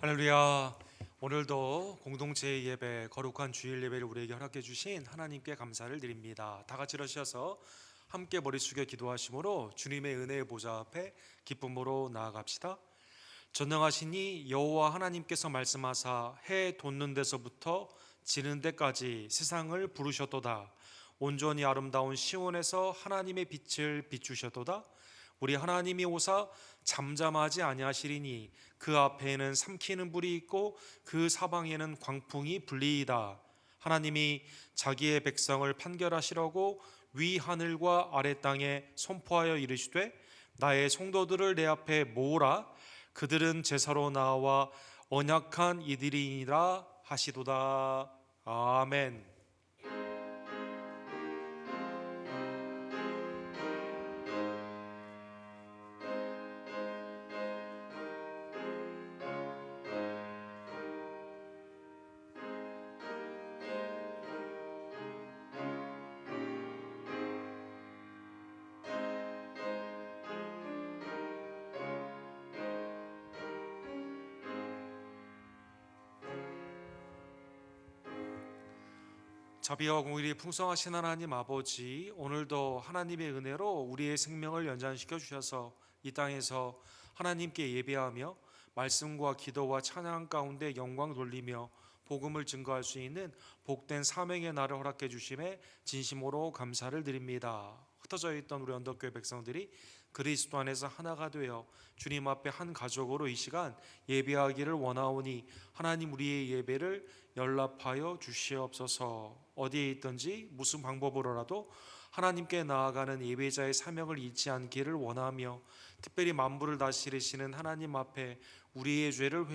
할렐루야. 오늘도 공동체 예배, 거룩한 주일 예배를 우리에게 허락해 주신 하나님께 감사를 드립니다. 다 같이 일어서셔서 함께 머리 숙여 기도하심으로 주님의 은혜의 보좌 앞에 기쁨으로 나아갑시다. 전능하시니 여호와 하나님께서 말씀하사 해 돋는 데서부터 지는 데까지 세상을 부르셨도다. 온전히 아름다운 시온에서 하나님의 빛을 비추셨도다. 우리 하나님이 오사 잠잠하지 아니하시리니 그 앞에는 삼키는 불이 있고 그 사방에는 광풍이 불리이다. 하나님이 자기의 백성을 판결하시려고 위 하늘과 아래 땅에 선포하여 이르시되 나의 성도들을 내 앞에 모으라. 그들은 제사로 나와 언약한 이들이니라 하시도다. 아멘. 자비와 공의를 풍성하신 하나님 아버지, 오늘도 하나님의 은혜로 우리의 생명을 연장시켜 주셔서 이 땅에서 하나님께 예배하며 말씀과 기도와 찬양 가운데 영광 돌리며 복음을 증거할 수 있는 복된 사명의 날을 허락해 주심에 진심으로 감사를 드립니다. 흩어져 있던 우리 언덕교회 백성들이 그리스도 안에서 하나가 되어 주님 앞에 한 가족으로 이 시간 예배하기를 원하오니 하나님 우리의 예배를 연락하여 주시옵소서. 어디에 있든지 무슨 방법으로라도 하나님께 나아가는 예배자의 사명을 잊지 않기를 원하며 특별히 만물을 다스리시는 하나님 앞에 우리의 죄를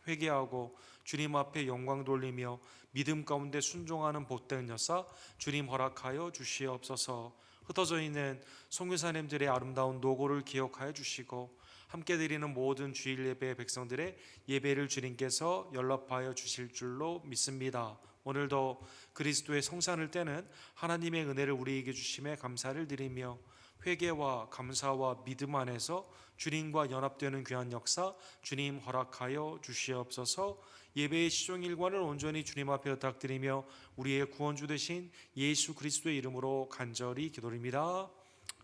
회개하고 주님 앞에 영광 돌리며 믿음 가운데 순종하는 복된 역사 주님 허락하여 주시옵소서. 흩어져 있는 선교사님들의 아름다운 노고를 기억하여 주시고 함께 드리는 모든 주일 예배 백성들의 예배를 주님께서 연락하여 주실 줄로 믿습니다. 오늘도 그리스도의 성산을 떼는 하나님의 은혜를 우리에게 주심에 감사를 드리며 회개와 감사와 믿음 안에서 주님과 연합되는 귀한 역사 주님 허락하여 주시옵소서. 예배의 시종일관을 온전히 주님 앞에 부탁드리며 우리의 구원주 되신 예수 그리스도의 이름으로 간절히 기도드립니다.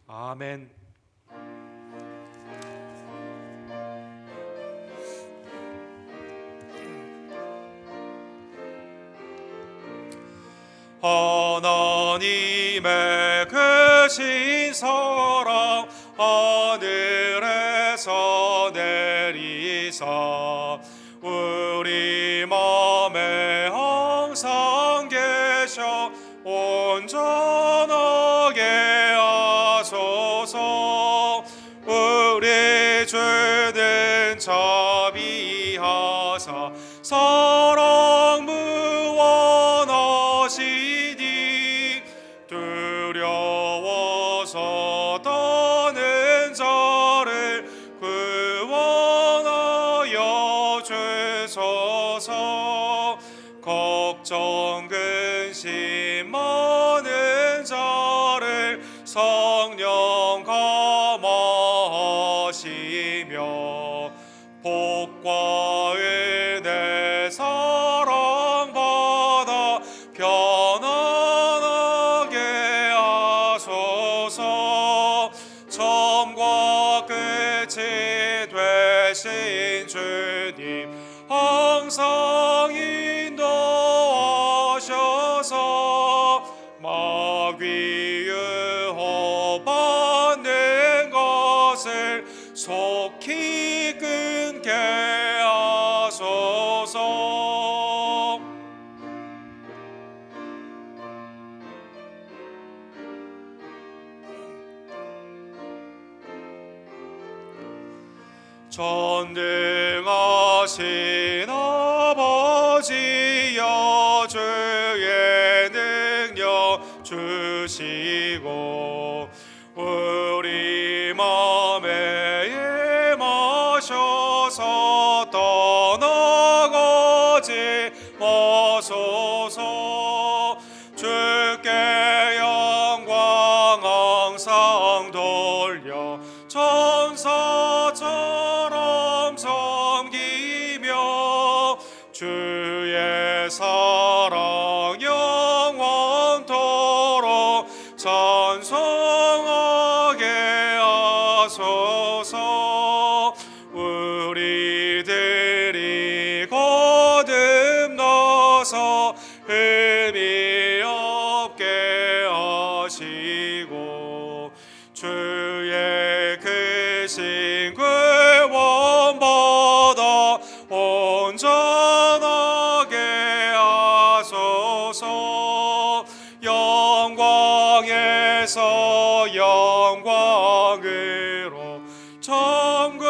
아멘. 하나님의 크신 사랑 하늘에서 내리사 우리 맘에 항상 계셔 온전하게 하소서. 우리 주는 자비하사 사랑 무한하시니 두려워서 떠는 자를 구원하여 주소서. 걱정 근심 많은 자를 성령 감화하시며 복과 은혜 사랑받아 편안하게 하소서. 처음과 끝이 되신 주님 항상 인도하셔서 마귀 유혹받는 것을 속히 끊게 하소서. 전능하신 아버지여 주의 능력 주시고 우리 맘에 임하셔서 떠나가지 마소서. 주께 영광 항상 돌려 천사처럼 섬기며 땅에서 영광으로 천국까지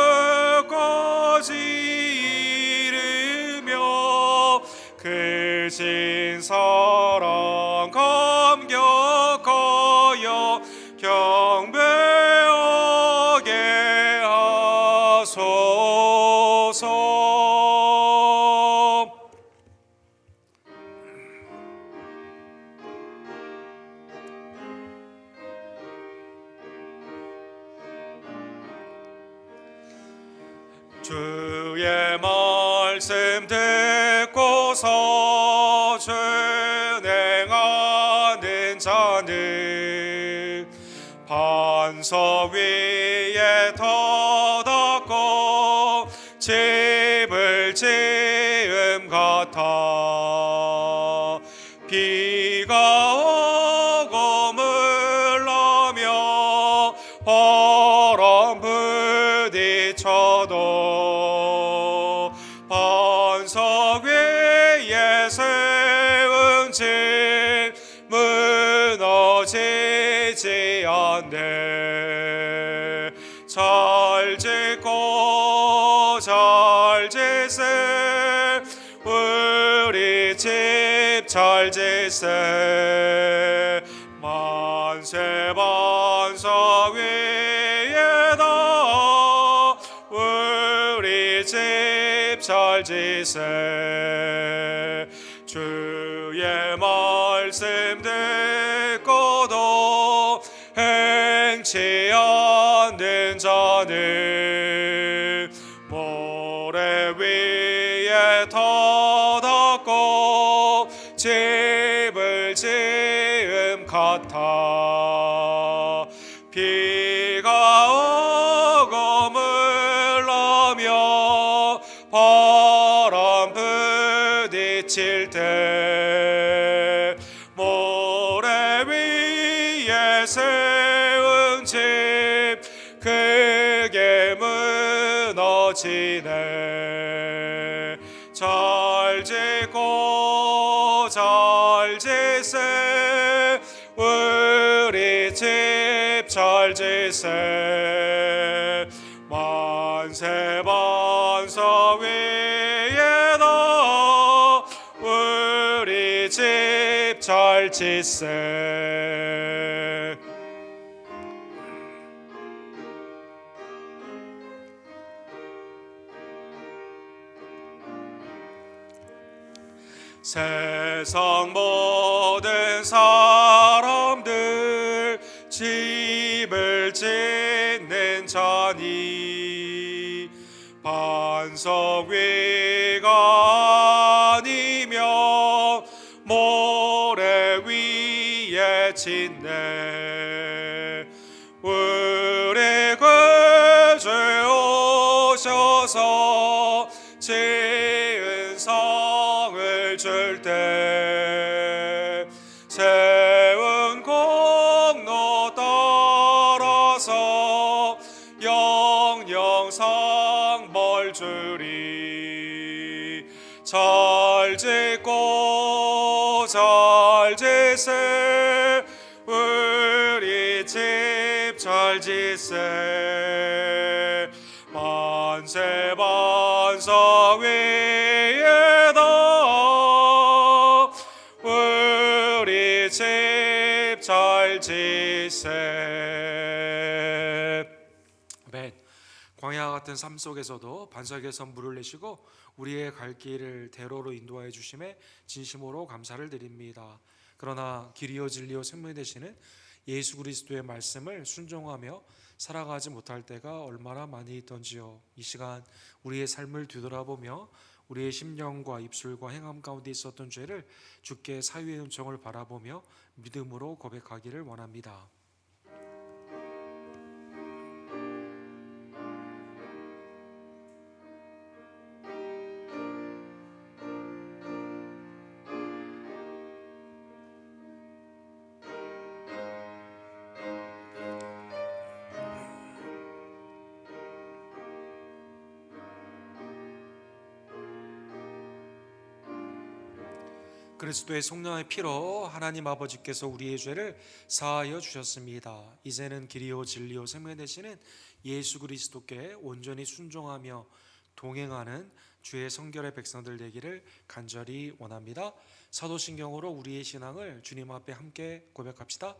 이르며 그 신사랑 감격하여 경배하게 하소서. 주의 말씀 듣고서 준행하는 자는 반석 위에 터닫고 집을 지음 같아 비가 오고 물나며 바람 부딪혀도 반석 위에 세운 집 무너지지 않네. 잘 짓고 잘 짓세 우리 집 잘 짓세. 만세 반석 위에다 우리 집 잘 짓세. 주의 말씀 듣고도 행치 않는 자는 모래 위에 터닫고 집을 지음 같아 비가 오고 물나며 바람 부딪힐 때 모래 위에 세운 집 크게 무너지네. 잘 짓고 잘 짓세 우리 집 잘 짓세. 만세 반석 위에다 우리 집 잘 짓세. 세상 모든 사람들 집을 짓는 자니 반석 위가 아니면 모래 위에 짓네. 우리 구주 오셔서 지은 성을 줄 때 세운 공로 따라서 영영상 멀 주리. 잘 짓고 잘 짓세 우리 집 잘 짓세. 만세 반석 위에다 우리 집 잘 짓세. 아멘. 광야 같은 삶 속에서도 반석에서 물을 내시고 우리의 갈 길을 대로로 인도하여 주심에 진심으로 감사를 드립니다. 그러나 길이요 진리요 생명이 되시는 예수 그리스도의 말씀을 순종하며 살아가지 못할 때가 얼마나 많이 있던지요. 이 시간 우리의 삶을 뒤돌아보며 우리의 심령과 입술과 행함 가운데 있었던 죄를 주께 사유의 은총을 바라보며 믿음으로 고백하기를 원합니다. 그리스도의 성령의 피로 하나님 아버지께서 우리의 죄를 사하여 주셨습니다. 이제는 길이요 진리요 생명 되시는 예수 그리스도께 온전히 순종하며 동행하는 주의 성결의 백성들 되기를 간절히 원합니다. 사도신경으로 우리의 신앙을 주님 앞에 함께 고백합시다.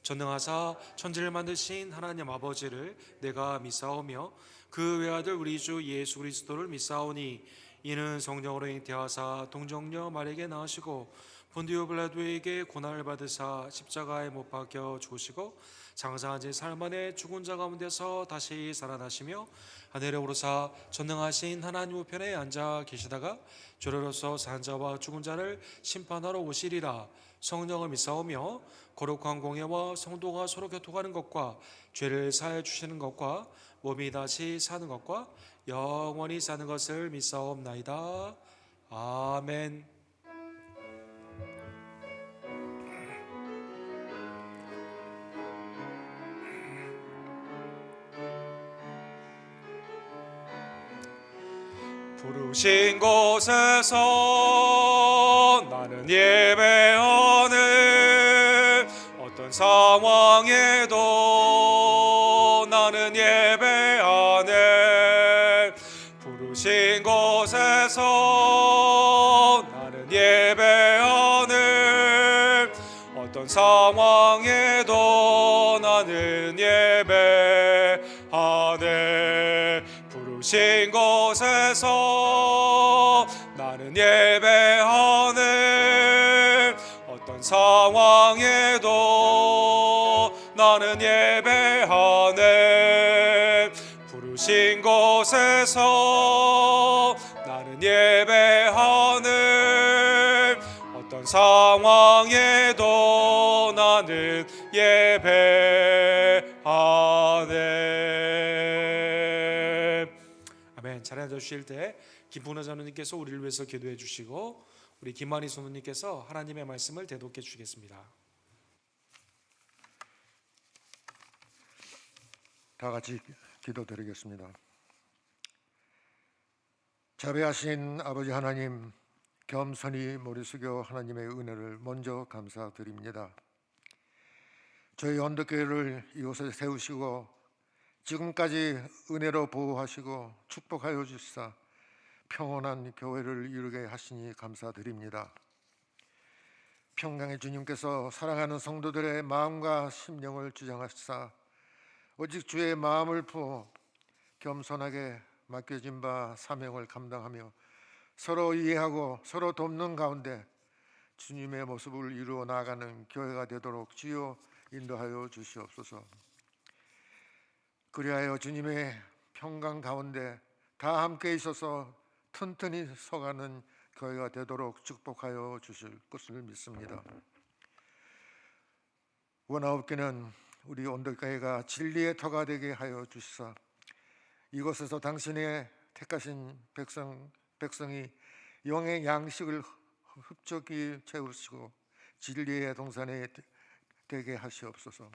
전능하사 천지를 만드신 하나님 아버지를 내가 믿사오며 그 외아들 우리 주 예수 그리스도를 믿사오니 이는 성령으로 잉태하사 동정녀 마리아에게 낳으시고 본디오 빌라도에게 고난을 받으사 십자가에 못 박혀 죽으시고 장사한 지 사흘 만에 죽은 자 가운데서 다시 살아나시며 하늘에 오르사 전능하신 하나님 우편에 앉아 계시다가 죄로서 산 자와 죽은 자를 심판하러 오시리라. 성령을 믿사오며 거룩한 공예와 성도가 서로 교통하는 것과 죄를 사해 주시는 것과 몸이 다시 사는 것과 영원히 사는 것을 믿사옵나이다. 아멘. 부르신 곳에서 나는 예배하는 어떤 상황에도 나는 예배하는 부르신 곳에서 나는 예배하는 어떤 상황에도 나는 예배하는 부르신 곳에서 나는 예배하는 어떤 상황에도 나는 예배하는 부르신 곳에서 나는 예배하는 어떤 상황에도 나는 예배하네. 아멘. 자리에 앉아 주실 때 김풍래 장로님께서 우리를 위해서 기도해 주시고 우리 김만희 소모님께서 하나님의 말씀을 대독해 주시겠습니다. 다 같이 기도드리겠습니다. 자비하신 아버지 하나님, 겸손히 머리 숙여 하나님의 은혜를 먼저 감사드립니다. 저희 언덕교회를 이곳에 세우시고 지금까지 은혜로 보호하시고 축복하여 주시사 평온한 교회를 이루게 하시니 감사드립니다. 평강의 주님께서 사랑하는 성도들의 마음과 심령을 주장하시사 오직 주의 마음을 부어 겸손하게 맡겨진 바 사명을 감당하며 서로 이해하고 서로 돕는 가운데 주님의 모습을 이루어 나아가는 교회가 되도록 주여 인도하여 주시옵소서. 그리하여 주님의 평강 가운데 다 함께 있어서 튼튼히 서가는 교회가 되도록 축복하여 주실 것을 믿습니다. 원하옵기는 우리 온돌교회가 진리의 터가 되게 하여 주시사 이곳에서 당신의 택하신 백성이 영의 양식을 흡족히 채우시고 진리의 동산에 되게 하시옵소서.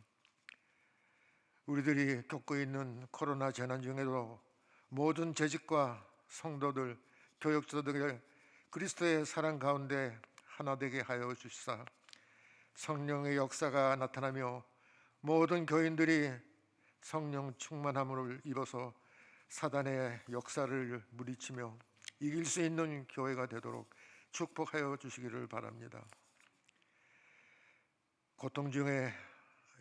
우리들이 겪고 있는 코로나 재난 중에도 모든 재직과 성도들, 교역자들의 그리스도의 사랑 가운데 하나 되게 하여 주시사 성령의 역사가 나타나며 모든 교인들이 성령 충만함을 입어서 사단의 역사를 물리치며 이길 수 있는 교회가 되도록 축복하여 주시기를 바랍니다. 고통 중에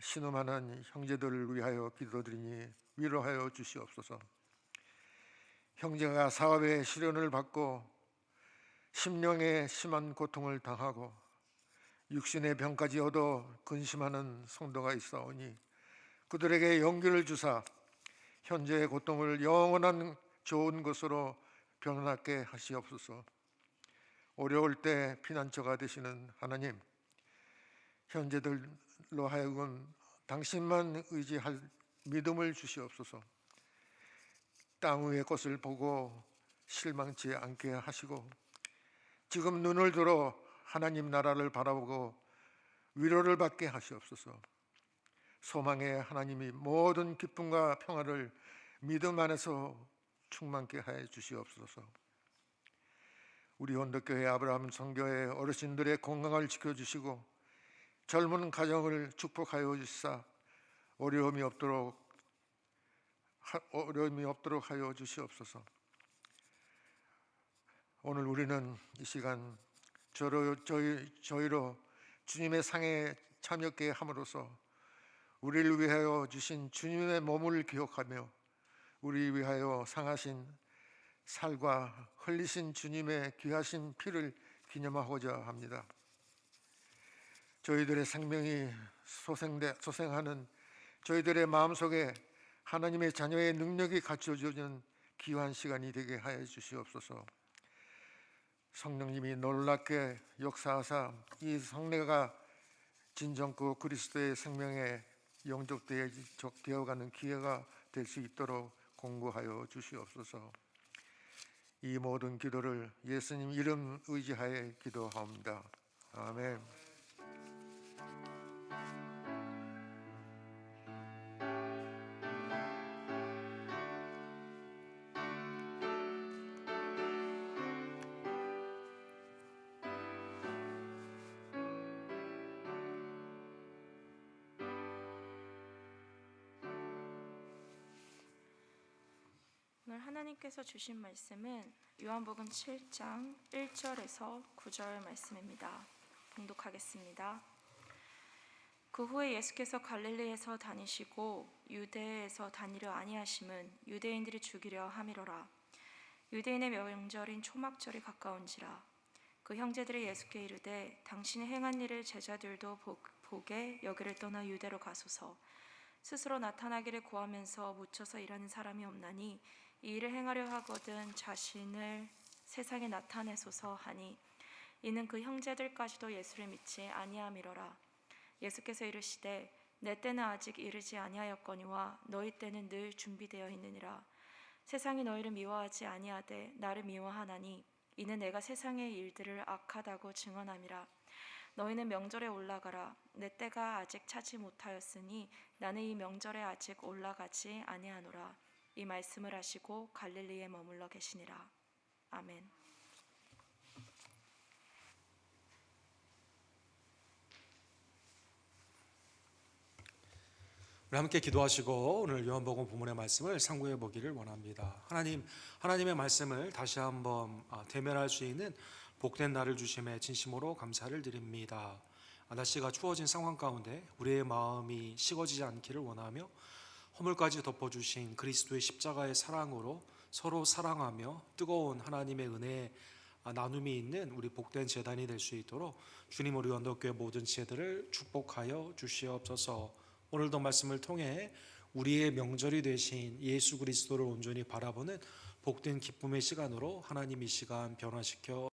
신음하는 형제들을 위하여 기도드리니 위로하여 주시옵소서. 형제가 사업의 시련을 받고 심령의 심한 고통을 당하고 육신의 병까지 얻어 근심하는 성도가 있사오니 그들에게 용기를 주사 현재의 고통을 영원한 좋은 것으로 변화하게 하시옵소서. 어려울 때 피난처가 되시는 하나님, 현재들로 하여금 당신만 의지할 믿음을 주시옵소서. 땅 위의 것을 보고 실망치 않게 하시고 지금 눈을 들어 하나님 나라를 바라보고 위로를 받게 하시옵소서. 소망의 하나님이 모든 기쁨과 평화를 믿음 안에서 충만케 하여 주시옵소서. 우리 원덕교회 아브라함 성교회 어르신들의 건강을 지켜주시고 젊은 가정을 축복하여 주시사 어려움이 없도록 하여 주시옵소서. 오늘 우리는 이 시간 저희로 주님의 상에 참여케 함으로써 우리를 위하여 주신 주님의 몸을 기억하며 우리 위하여 상하신 살과 흘리신 주님의 귀하신 피를 기념하고자 합니다. 저희들의 생명이 소생하는 저희들의 마음속에 하나님의 자녀의 능력이 갖춰지는 귀한 시간이 되게 하여 주시옵소서. 성령님이 놀랍게 역사하사 이 성례가 진정그 그리스도의 생명에 영접되어가는 기회가 될 수 있도록 공고하여 주시옵소서. 이 모든 기도를 예수님 이름 의지하여 기도하옵니다. 아멘. 오늘 하나님께서 주신 말씀은 요한복음 7장 1절에서 9절 말씀입니다. 봉독하겠습니다. 그 후에 예수께서 갈릴리에서 다니시고 유대에서 다니려 아니하심은 유대인들이 죽이려 함이로라. 유대인의 명절인 초막절이 가까운지라. 그 형제들이 예수께 이르되 당신이 행한 일을 제자들도 보게 여기를 떠나 유대로 가소서. 스스로 나타나기를 구하면서 묻혀서 일하는 사람이 없나니 이 일을 행하려 하거든 자신을 세상에 나타내소서 하니 이는 그 형제들까지도 예수를 믿지 아니함이로라. 예수께서 이르시되 내 때는 아직 이르지 아니하였거니와 너희 때는 늘 준비되어 있느니라. 세상이 너희를 미워하지 아니하되 나를 미워하나니 이는 내가 세상의 일들을 악하다고 증언함이라. 너희는 명절에 올라가라. 내 때가 아직 차지 못하였으니 나는 이 명절에 아직 올라가지 아니하노라. 이 말씀을 하시고 갈릴리에 머물러 계시니라. 아멘. 우리 함께 기도하시고 오늘 요한복음 본문의 말씀을 상고해 보기를 원합니다. 하나님의 말씀을 다시 한번 대면할 수 있는 복된 날을 주심에 진심으로 감사를 드립니다. 날씨가 추워진 상황 가운데 우리의 마음이 식어지지 않기를 원하며 허물까지 덮어주신 그리스도의 십자가의 사랑으로 서로 사랑하며 뜨거운 하나님의 은혜의 나눔이 있는 우리 복된 제단이 될 수 있도록 주님 우리 원덕교회 모든 지혜들을 축복하여 주시옵소서. 오늘도 말씀을 통해 우리의 명절이 되신 예수 그리스도를 온전히 바라보는 복된 기쁨의 시간으로 하나님 이 시간 변화시켜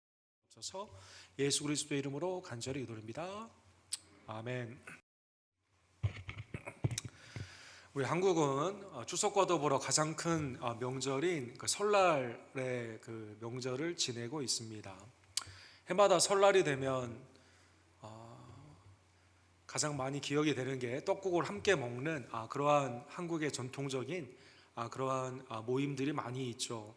주셔서 예수 그리스도의 이름으로 간절히 기도드립니다. 아멘. 우리 한국은 추석과 더불어 가장 큰 명절인 설날의 그 명절을 지내고 있습니다. 해마다 설날이 되면 가장 많이 기억이 되는 게 떡국을 함께 먹는 그러한 한국의 전통적인 그러한 모임들이 많이 있죠.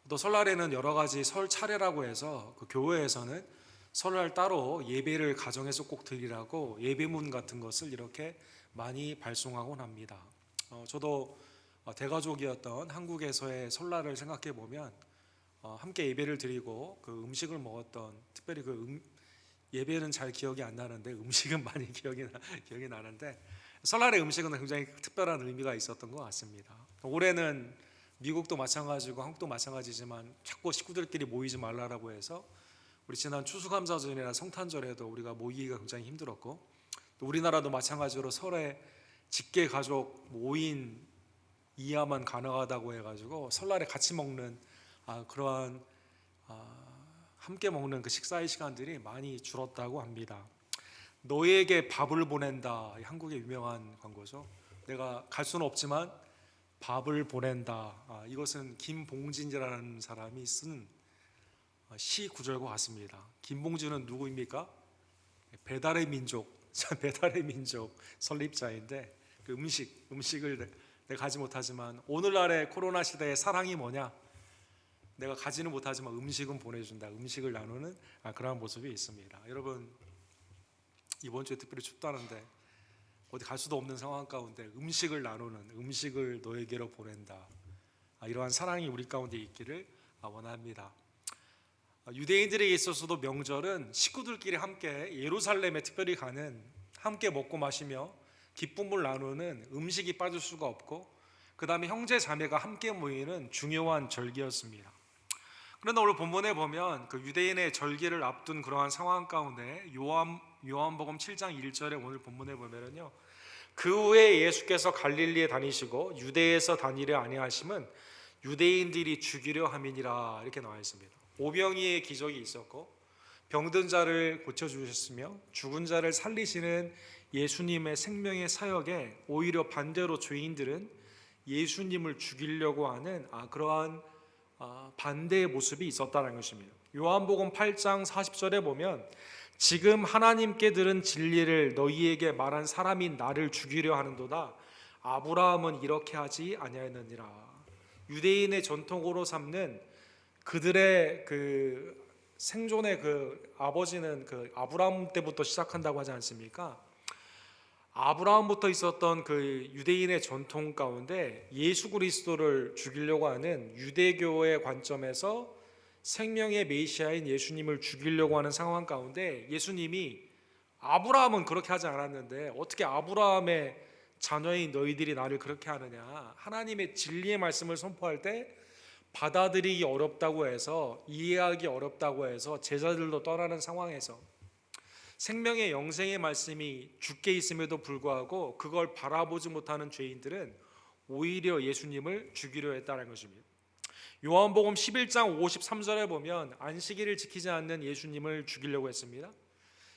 또 설날에는 여러 가지 설 차례라고 해서 그 교회에서는 설날 따로 예배를 가정에서 꼭 드리라고 예배문 같은 것을 이렇게 많이 발송하곤 합니다. 저도 대가족이었던 한국에서의 설날을 생각해 보면 함께 예배를 드리고 그 음식을 먹었던, 특별히 예배는 잘 기억이 안 나는데 음식은 많이 기억이 나는데 설날의 음식은 굉장히 특별한 의미가 있었던 것 같습니다. 올해는 미국도 마찬가지고 한국도 마찬가지지만 자꾸 식구들끼리 모이지 말라라고 해서 우리 지난 추수감사절이나 성탄절에도 우리가 모이기가 굉장히 힘들었고, 또 우리나라도 마찬가지로 설에 직계 가족 5인 이하만 가능하다고 해가지고 설날에 같이 먹는 그러한 함께 먹는 그 식사의 시간들이 많이 줄었다고 합니다. 너에게 밥을 보낸다, 한국의 유명한 광고죠. 내가 갈 수는 없지만 밥을 보낸다. 이것은 김봉진이라는 사람이 쓴 시 구절과 같습니다. 김봉진은 누구입니까? 배달의 민족 설립자인데 그 음식을 내가 가지 못하지만 오늘날의 코로나 시대의 사랑이 뭐냐? 내가 가지는 못하지만 음식은 보내준다. 음식을 나누는 그러한 모습이 있습니다. 여러분, 이번 주에 특별히 춥다는데 어디 갈 수도 없는 상황 가운데 음식을 나누는, 음식을 너에게로 보낸다. 이러한 사랑이 우리 가운데 있기를 원합니다. 유대인들에게 있어서도 명절은 식구들끼리 함께 예루살렘에 특별히 가는, 함께 먹고 마시며 기쁨을 나누는 음식이 빠질 수가 없고, 그 다음에 형제 자매가 함께 모이는 중요한 절기였습니다. 그런데 오늘 본문에 보면 그 유대인의 절기를 앞둔 그러한 상황 가운데 요한복음 7장 1절에 오늘 본문에 보면은요, 그 후에 예수께서 갈릴리에 다니시고 유대에서 다니려 아니하심은 유대인들이 죽이려 함이니라, 이렇게 나와 있습니다. 오병이의 기적이 있었고 병든 자를 고쳐주셨으며 죽은 자를 살리시는 예수님의 생명의 사역에 오히려 반대로 죄인들은 예수님을 죽이려고 하는 그러한 반대의 모습이 있었다는 것입니다. 요한복음 8장 40절에 보면 지금 하나님께 들은 진리를 너희에게 말한 사람이 나를 죽이려 하는도다. 아브라함은 이렇게 하지 아니하였느니라. 유대인의 전통으로 삼는 그들의 그 생존의 그 아버지는 그 아브라함 때부터 시작한다고 하지 않습니까? 아브라함부터 있었던 그 유대인의 전통 가운데 예수 그리스도를 죽이려고 하는 유대교의 관점에서 생명의 메시아인 예수님을 죽이려고 하는 상황 가운데 예수님이 아브라함은 그렇게 하지 않았는데 어떻게 아브라함의 자녀인 너희들이 나를 그렇게 하느냐, 하나님의 진리의 말씀을 선포할 때 받아들이기 어렵다고 해서, 이해하기 어렵다고 해서 제자들도 떠나는 상황에서 생명의 영생의 말씀이 주께 있음에도 불구하고 그걸 바라보지 못하는 죄인들은 오히려 예수님을 죽이려 했다는 것입니다. 요한복음 11장 53절에 보면 안식일을 지키지 않는 예수님을 죽이려고 했습니다.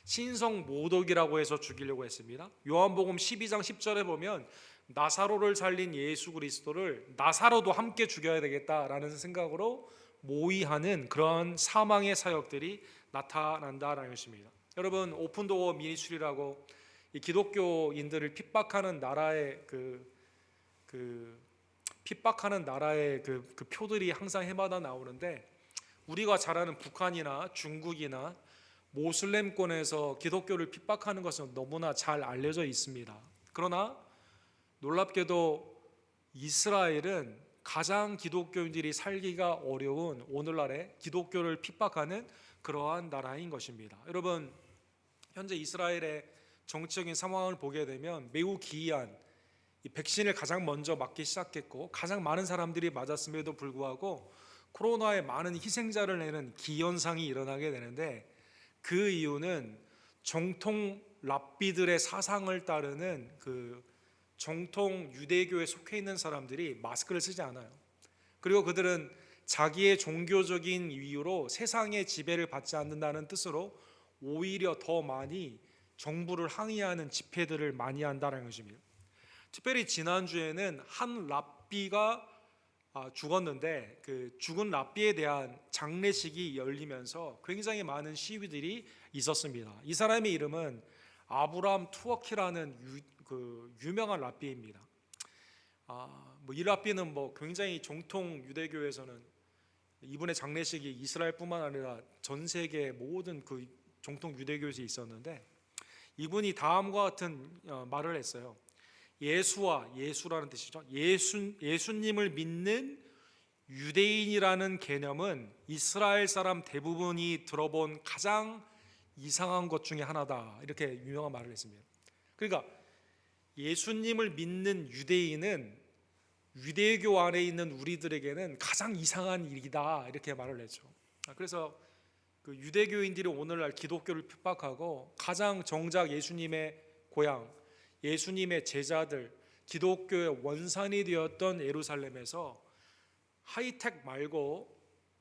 신성 모독이라고 해서 죽이려고 했습니다. 요한복음 12장 10절에 보면 나사로를 살린 예수 그리스도를 나사로도 함께 죽여야 되겠다라는 생각으로 모의하는 그런 사망의 사역들이 나타난다라는 것입니다. 여러분, 오픈도어 미니스트리라고 이 기독교인들을 핍박하는 나라의 핍박하는 나라의 그 표들이 항상 해마다 나오는데, 우리가 잘 아는 북한이나 중국이나 모슬렘권에서 기독교를 핍박하는 것은 너무나 잘 알려져 있습니다. 그러나 놀랍게도 이스라엘은 가장 기독교인들이 살기가 어려운 오늘날의 기독교를 핍박하는 그러한 나라인 것입니다. 여러분, 현재 이스라엘의 정치적인 상황을 보게 되면 매우 기이한 이 백신을 가장 먼저 맞기 시작했고 가장 많은 사람들이 맞았음에도 불구하고 코로나에 많은 희생자를 내는 기현상이 일어나게 되는데, 그 이유는 정통 랍비들의 사상을 따르는 그 정통 유대교에 속해 있는 사람들이 마스크를 쓰지 않아요. 그리고 그들은 자기의 종교적인 이유로 세상의 지배를 받지 않는다는 뜻으로 오히려 더 많이 정부를 항의하는 집회들을 많이 한다는 것입니다. 특별히 지난주에는 한 랍비가 죽었는데 그 죽은 랍비에 대한 장례식이 열리면서 굉장히 많은 시위들이 있었습니다. 이 사람의 이름은 아브람 투어키라는 유명한 랍비입니다. 이 랍비는 굉장히 정통 유대교에서는 이분의 장례식이 이스라엘뿐만 아니라 전 세계 모든 그 정통 유대교에서 있었는데, 이분이 다음과 같은 말을 했어요. 예수라는 뜻이죠. 예수님을 믿는 유대인이라는 개념은 이스라엘 사람 대부분이 들어본 가장 이상한 것 중에 하나다, 이렇게 유명한 말을 했습니다. 그러니까 예수님을 믿는 유대인은 유대교 안에 있는 우리들에게는 가장 이상한 일이다, 이렇게 말을 했죠. 그래서 그 유대교인들이 오늘날 기독교를 핍박하고 가장 정작 예수님의 고향, 예수님의 제자들, 기독교의 원산이 되었던 예루살렘에서 하이텍 말고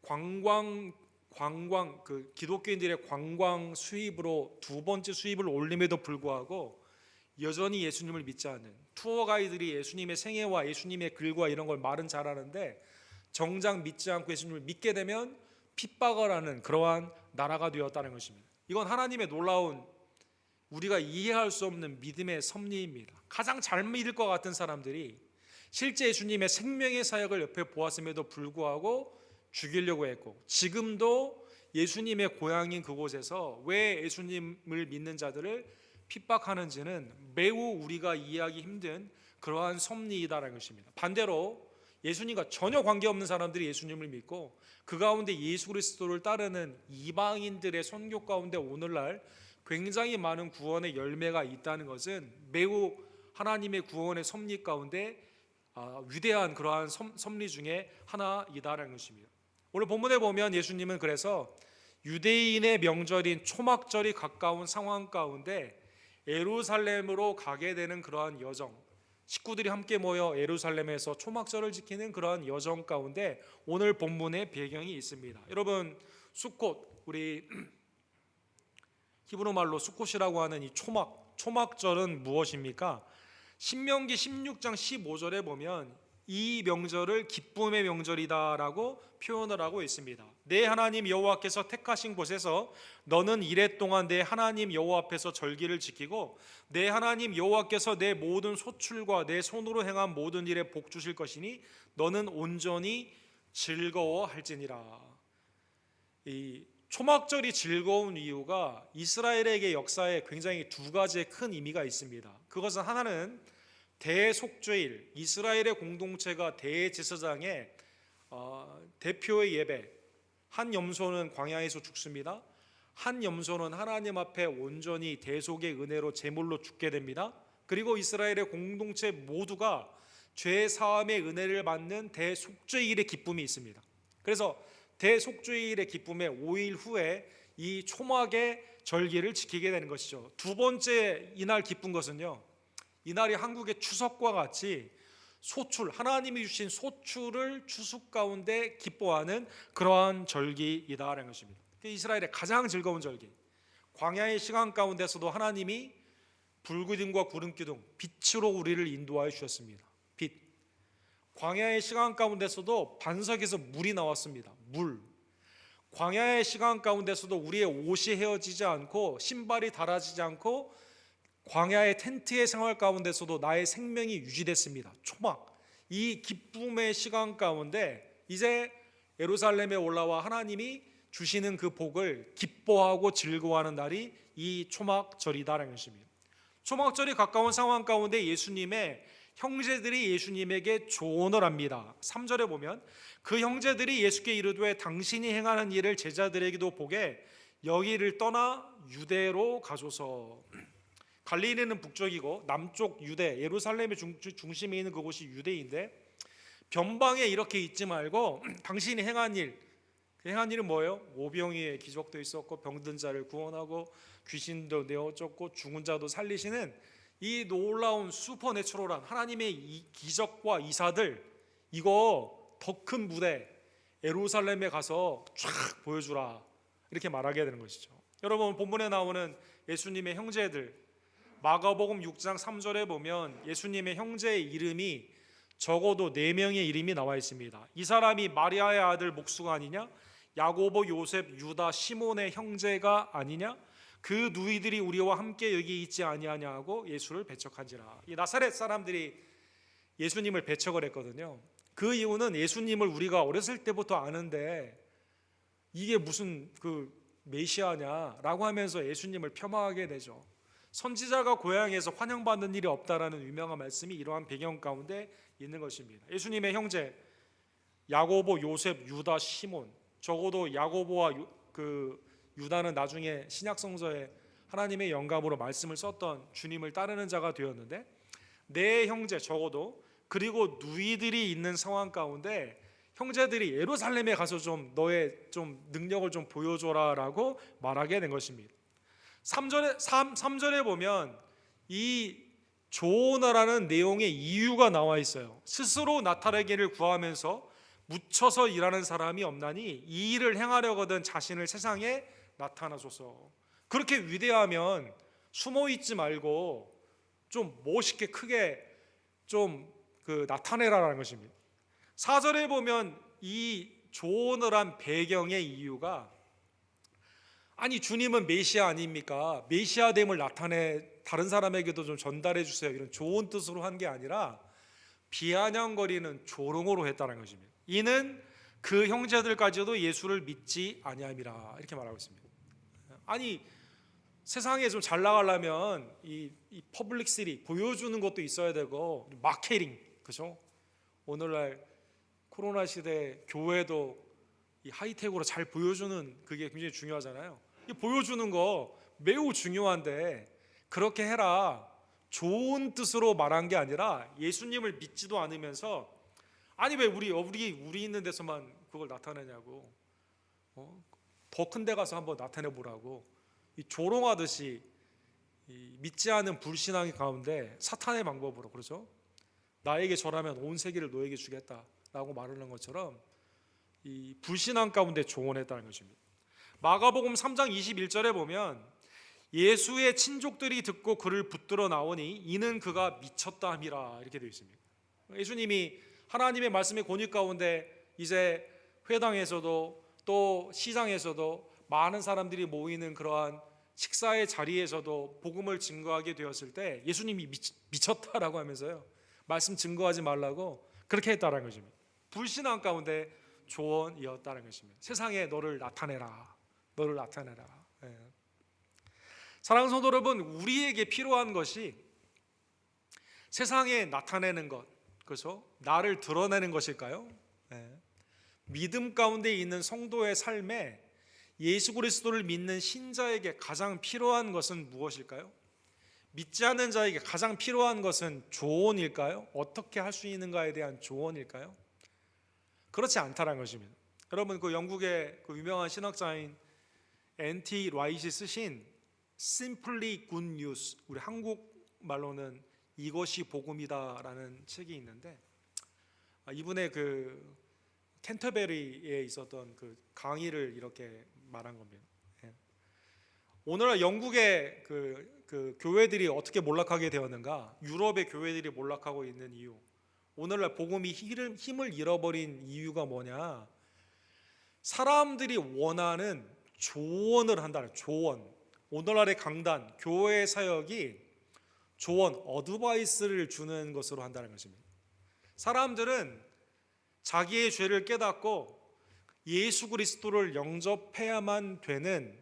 관광 그 기독교인들의 관광 수입으로 두 번째 수입을 올림에도 불구하고 여전히 예수님을 믿지 않는 투어 가이드들이 예수님의 생애와 예수님의 글과 이런 걸 말은 잘하는데 정작 믿지 않고 예수님을 믿게 되면 핍박을 하는 그러한 나라가 되었다는 것입니다. 이건 하나님의 놀라운, 우리가 이해할 수 없는 믿음의 섭리입니다. 가장 잘 믿을 것 같은 사람들이 실제 예수님의 생명의 사역을 옆에 보았음에도 불구하고 죽이려고 했고, 지금도 예수님의 고향인 그곳에서 왜 예수님을 믿는 자들을 핍박하는지는 매우 우리가 이해하기 힘든 그러한 섭리이다라는 것입니다. 반대로 예수님과 전혀 관계없는 사람들이 예수님을 믿고 그 가운데 예수 그리스도를 따르는 이방인들의 선교 가운데 오늘날 굉장히 많은 구원의 열매가 있다는 것은 매우 하나님의 구원의 섭리 가운데 위대한 그러한 섭리 중에 하나이다라는 것입니다. 오늘 본문에 보면 예수님은 그래서 유대인의 명절인 초막절이 가까운 상황 가운데 예루살렘으로 가게 되는 그러한 여정, 식구들이 함께 모여 예루살렘에서 초막절을 지키는 그러한 여정 가운데 오늘 본문의 배경이 있습니다. 여러분, 수콧, 우리 히브리 말로 수콧이라고 하는 이 초막절은 무엇입니까? 신명기 16장 15절에 보면 이 명절을 기쁨의 명절이다라고 표현을 하고 있습니다. 내 하나님 여호와께서 택하신 곳에서 너는 이레 동안 내 하나님 여호와 앞에서 절기를 지키고 내 하나님 여호와께서 내 모든 소출과 내 손으로 행한 모든 일에 복 주실 것이니 너는 온전히 즐거워할지니라. 이 초막절이 즐거운 이유가 이스라엘에게 역사에 굉장히 두 가지의 큰 의미가 있습니다. 그것은 하나는 대속죄일, 이스라엘의 공동체가 대제사장의 대표의 예배, 한 염소는 광야에서 죽습니다. 한 염소는 하나님 앞에 온전히 대속의 은혜로 제물로 죽게 됩니다. 그리고 이스라엘의 공동체 모두가 죄 사함의 은혜를 받는 대속죄일의 기쁨이 있습니다. 그래서 대속죄일의 기쁨의 5일 후에 이 초막의 절기를 지키게 되는 것이죠. 두 번째 이날 기쁜 것은요, 이날이 한국의 추석과 같이 소출, 하나님이 주신 소출을 추수 가운데 기뻐하는 그러한 절기이다라는 것입니다. 이스라엘의 가장 즐거운 절기, 광야의 시간 가운데서도 하나님이 불기둥과 구름기둥, 빛으로 우리를 인도하여 주셨습니다. 빛. 광야의 시간 가운데서도 반석에서 물이 나왔습니다. 물. 광야의 시간 가운데서도 우리의 옷이 헤어지지 않고 신발이 닳아지지 않고 광야의 텐트의 생활 가운데서도 나의 생명이 유지됐습니다. 초막. 이 기쁨의 시간 가운데 이제 예루살렘에 올라와 하나님이 주시는 그 복을 기뻐하고 즐거워하는 날이 이 초막절이다라는 것입니다. 초막절이 가까운 상황 가운데 예수님의 형제들이 예수님에게 조언을 합니다. 3절에 보면 그 형제들이 예수께 이르되 당신이 행하는 일을 제자들에게도 보게 여기를 떠나 유대로 가소서. 갈릴리는 북쪽이고 남쪽 유대, 예루살렘의 중심에 있는 그곳이 유대인데 변방에 이렇게 있지 말고 당신이 행한 일은 뭐예요? 오병이의 기적도 있었고 병든 자를 구원하고 귀신도 내어쫓고 죽은 자도 살리시는 이 놀라운 슈퍼내추럴한 하나님의 이 기적과 이사들, 이거 더 큰 무대 예루살렘에 가서 쫙 보여주라, 이렇게 말하게 되는 것이죠. 여러분, 본문에 나오는 예수님의 형제들, 마가복음 6장 3절에 보면 예수님의 형제의 이름이 적어도 4명의 이름이 나와 있습니다. 이 사람이 마리아의 아들 목수가 아니냐? 야고보, 요셉, 유다, 시몬의 형제가 아니냐? 그 누이들이 우리와 함께 여기 있지 아니하냐 하고 예수를 배척한지라. 이 나사렛 사람들이 예수님을 배척을 했거든요. 그 이유는 예수님을 우리가 어렸을 때부터 아는데 이게 무슨 그 메시아냐라고 하면서 예수님을 폄하하게 되죠. 선지자가 고향에서 환영받는 일이 없다라는 유명한 말씀이 이러한 배경 가운데 있는 것입니다. 예수님의 형제 야고보, 요셉, 유다, 시몬, 적어도 야고보와 유다는 나중에 신약 성서에 하나님의 영감으로 말씀을 썼던 주님을 따르는 자가 되었는데 내 형제 적어도, 그리고 누이들이 있는 상황 가운데 형제들이 예루살렘에 가서 좀 너의 좀 능력을 좀 보여줘라라고 말하게 된 것입니다. 3절에 보면 이 조언하라는 내용의 이유가 나와 있어요. 스스로 나타내기를 구하면서 묻혀서 일하는 사람이 없나니 이 일을 행하려거든 자신을 세상에 나타나소서. 그렇게 위대하면 숨어 있지 말고 좀 멋있게 크게 좀 나타내라라는 것입니다. 4절에 보면 이 조언을 한 배경의 이유가, 아니 주님은 메시아 아닙니까? 메시아됨을 다른 사람에게도 좀 전달해 주세요, 이런 좋은 뜻으로 한 게 아니라 비아냥거리는 조롱으로 했다는 것입니다. 이는 그 형제들까지도 예수를 믿지 아니함이라 이렇게 말하고 있습니다. 아니 세상에 좀 잘 나가려면 이 퍼블릭시티 보여주는 것도 있어야 되고 마케팅 그죠? 오늘날 코로나 시대 교회도 이 하이텍으로 잘 보여주는 그게 굉장히 중요하잖아요. 이 보여주는 거 매우 중요한데 그렇게 해라 좋은 뜻으로 말한 게 아니라 예수님을 믿지도 않으면서 아니 왜 우리 있는 데서만 그걸 나타내냐고 더 큰 데 가서 한번 나타내 보라고 이 조롱하듯이 이 믿지 않은 불신앙의 가운데 사탄의 방법으로 그렇죠? 나에게 절하면 온 세계를 너에게 주겠다라고 말하는 것처럼 이 불신앙 가운데 조언했다는 것입니다. 마가복음 3장 21절에 보면 예수의 친족들이 듣고 그를 붙들어 나오니 이는 그가 미쳤다 함이라 이렇게 되어 있습니다. 예수님이 하나님의 말씀의 권위 가운데 이제 회당에서도 또 시장에서도 많은 사람들이 모이는 그러한 식사의 자리에서도 복음을 증거하게 되었을 때 예수님이 미쳤다라고 하면서요 말씀 증거하지 말라고 그렇게 했다는 것입니다. 불신앙 가운데 조언이었다는 것입니다. 세상에 너를 나타내라. 예. 사랑하는 성도 여러분, 우리에게 필요한 것이 세상에 나타내는 것, 그렇죠? 나를 드러내는 것일까요? 예. 믿음 가운데 있는 성도의 삶에 예수 그리스도를 믿는 신자에게 가장 필요한 것은 무엇일까요? 믿지 않는 자에게 가장 필요한 것은 조언일까요? 어떻게 할 수 있는가에 대한 조언일까요? 그렇지 않다는 것입니다. 여러분 그 영국의 그 유명한 신학자인 N.T. 라이시 쓰신 Simply Good News, 우리 한국 말로는 이것이 복음이다라는 책이 있는데 이분의 그 캔터베리에 있었던 그 강의를 이렇게 말한 겁니다. 오늘날 영국의 그 교회들이 어떻게 몰락하게 되었는가? 유럽의 교회들이 몰락하고 있는 이유. 오늘날 복음이 힘을 잃어버린 이유가 뭐냐? 사람들이 원하는 조언을 한다는 조언. 오늘날의 강단, 교회 사역이 조언, 어드바이스를 주는 것으로 한다는 것입니다. 사람들은 자기의 죄를 깨닫고 예수 그리스도를 영접해야만 되는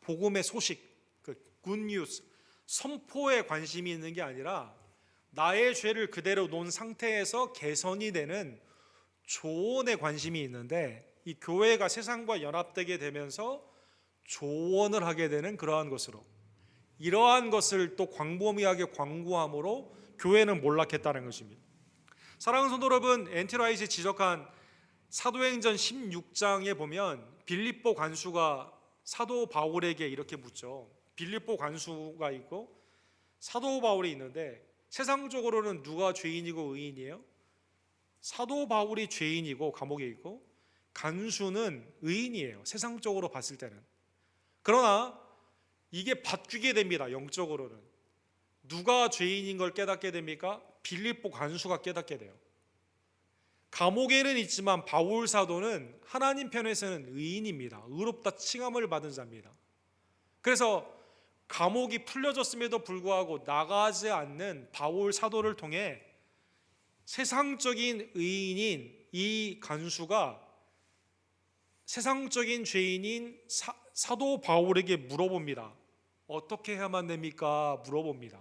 복음의 소식, 그 굿뉴스, 선포에 관심이 있는 게 아니라 나의 죄를 그대로 놓은 상태에서 개선이 되는 조언에 관심이 있는데 이 교회가 세상과 연합되게 되면서 조언을 하게 되는 그러한 것으로 이러한 것을 또 광범위하게 광고함으로 교회는 몰락했다는 것입니다. 사랑하는 성도 여러분, N.T. 라이트가 지적한 사도행전 16장에 보면 빌립보 관수가 사도 바울에게 이렇게 묻죠. 빌립보 관수가 있고 사도 바울이 있는데 세상적으로는 누가 죄인이고 의인이에요? 사도 바울이 죄인이고 감옥에 있고 간수는 의인이에요. 세상적으로 봤을 때는. 그러나 이게 바뀌게 됩니다. 영적으로는. 누가 죄인인 걸 깨닫게 됩니까? 빌립보 관수가 깨닫게 돼요. 감옥에는 있지만 바울 사도는 하나님 편에서는 의인입니다. 의롭다 칭함을 받은 자입니다. 그래서 감옥이 풀려졌음에도 불구하고 나가지 않는 바울 사도를 통해 세상적인 의인인 이 간수가 세상적인 죄인인 사도 바울에게 물어봅니다. 어떻게 해야만 됩니까? 물어봅니다.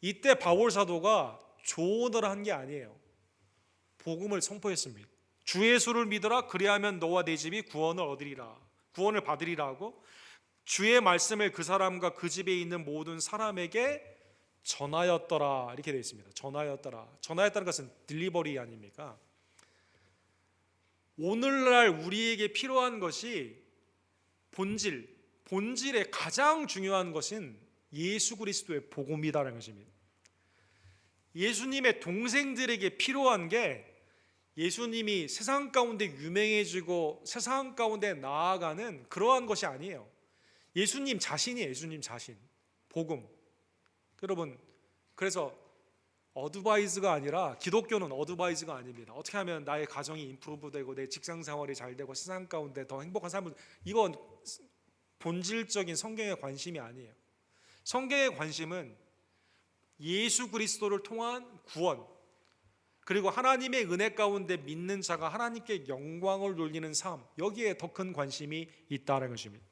이때 바울 사도가 조언을 한 게 아니에요. 복음을 선포했습니다. 주 예수를 믿어라 그리하면 너와 내 집이 구원을 얻으리라. 구원을 받으리라 하고 주의 말씀을 그 사람과 그 집에 있는 모든 사람에게 전하였더라 이렇게 되어 있습니다. 전하였다는 것은 딜리버리 아닙니까? 오늘날 우리에게 필요한 것이 본질의 가장 중요한 것은 예수 그리스도의 복음이라는 것입니다. 예수님의 동생들에게 필요한 게 예수님이 세상 가운데 유명해지고 세상 가운데 나아가는 그러한 것이 아니에요. 예수님 자신이에요. 예수님 자신. 복음. 여러분, 그래서 어드바이즈가 아니라 기독교는 어드바이즈가 아닙니다. 어떻게 하면 나의 가정이 임프루브되고 내 직장 생활이 잘 되고 세상 가운데 더 행복한 삶을, 이건 본질적인 성경의 관심이 아니에요. 성경의 관심은 예수 그리스도를 통한 구원, 그리고 하나님의 은혜 가운데 믿는 자가 하나님께 영광을 돌리는 삶, 여기에 더 큰 관심이 있다는 것입니다.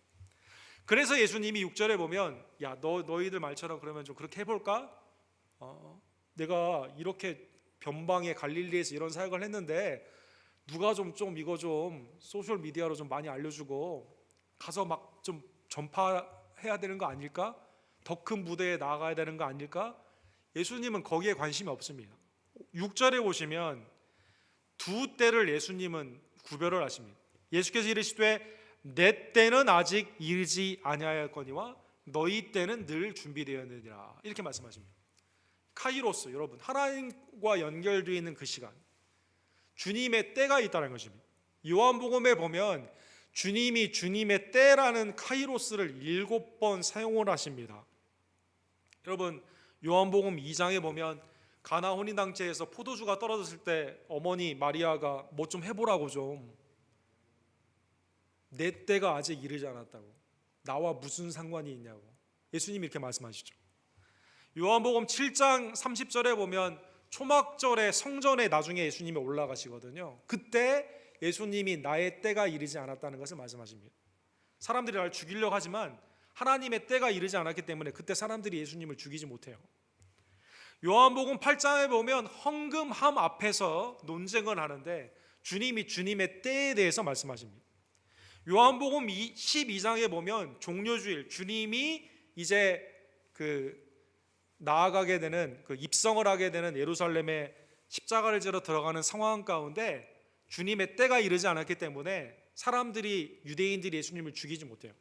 그래서 예수님이 6절에 보면 야, 너희들 말처럼 그러면 좀 그렇게 해볼까? 내가 이렇게 변방의 갈릴리에서 이런 사역을 했는데 누가 좀 이거 좀 소셜 미디어로 좀 많이 알려주고 가서 막 좀 전파해야 되는 거 아닐까? 더 큰 무대에 나아가야 되는 거 아닐까? 예수님은 거기에 관심이 없습니다. 6절에 보시면 두 때를 예수님은 구별을 하십니다. 예수께서 이르시되 내 때는 아직 이르지 아니하였거니와 너희 때는 늘 준비되었느니라, 이렇게 말씀하십니다. 카이로스, 여러분, 하나님과 연결되어 있는 그 시간, 주님의 때가 있다는 것입니다. 요한복음에 보면 주님이 주님의 때라는 카이로스를 7번 사용을 하십니다. 여러분, 요한복음 2장에 보면 가나 혼인당제에서 포도주가 떨어졌을 때 어머니 마리아가 뭐 좀 해보라고, 좀 내 때가 아직 이르지 않았다고, 나와 무슨 상관이 있냐고 예수님이 이렇게 말씀하시죠. 요한복음 7장 30절에 보면 초막절에 성전에 나중에 예수님이 올라가시거든요. 그때 예수님이 나의 때가 이르지 않았다는 것을 말씀하십니다. 사람들이 나를 죽이려고 하지만 하나님의 때가 이르지 않았기 때문에 그때 사람들이 예수님을 죽이지 못해요. 요한복음 8장에 보면 헌금함 앞에서 논쟁을 하는데 주님이 주님의 때에 대해서 말씀하십니다. 요한복음 12장에 보면 종료주일, 주님이 이제 나아가게 되는, 입성을 하게 되는 예루살렘에 십자가를 지러 들어가는 상황 가운데 주님의 때가 이르지 않았기 때문에 사람들이, 유대인들이 예수님을 죽이지 못해요.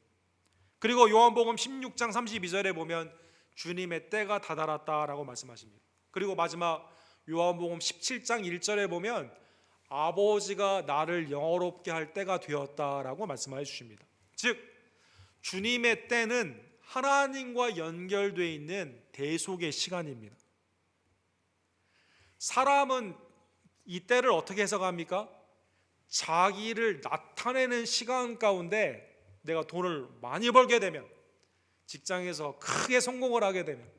그리고 요한복음 16장 32절에 보면 주님의 때가 다다랐다라고 말씀하십니다. 그리고 마지막 요한복음 17장 1절에 보면 아버지가 나를 영화롭게 할 때가 되었다라고 말씀해 주십니다. 즉 주님의 때는 하나님과 연결되어 있는 대속의 시간입니다. 사람은 이 때를 어떻게 해석합니까? 자기를 나타내는 시간 가운데 내가 돈을 많이 벌게 되면, 직장에서 크게 성공을 하게 되면,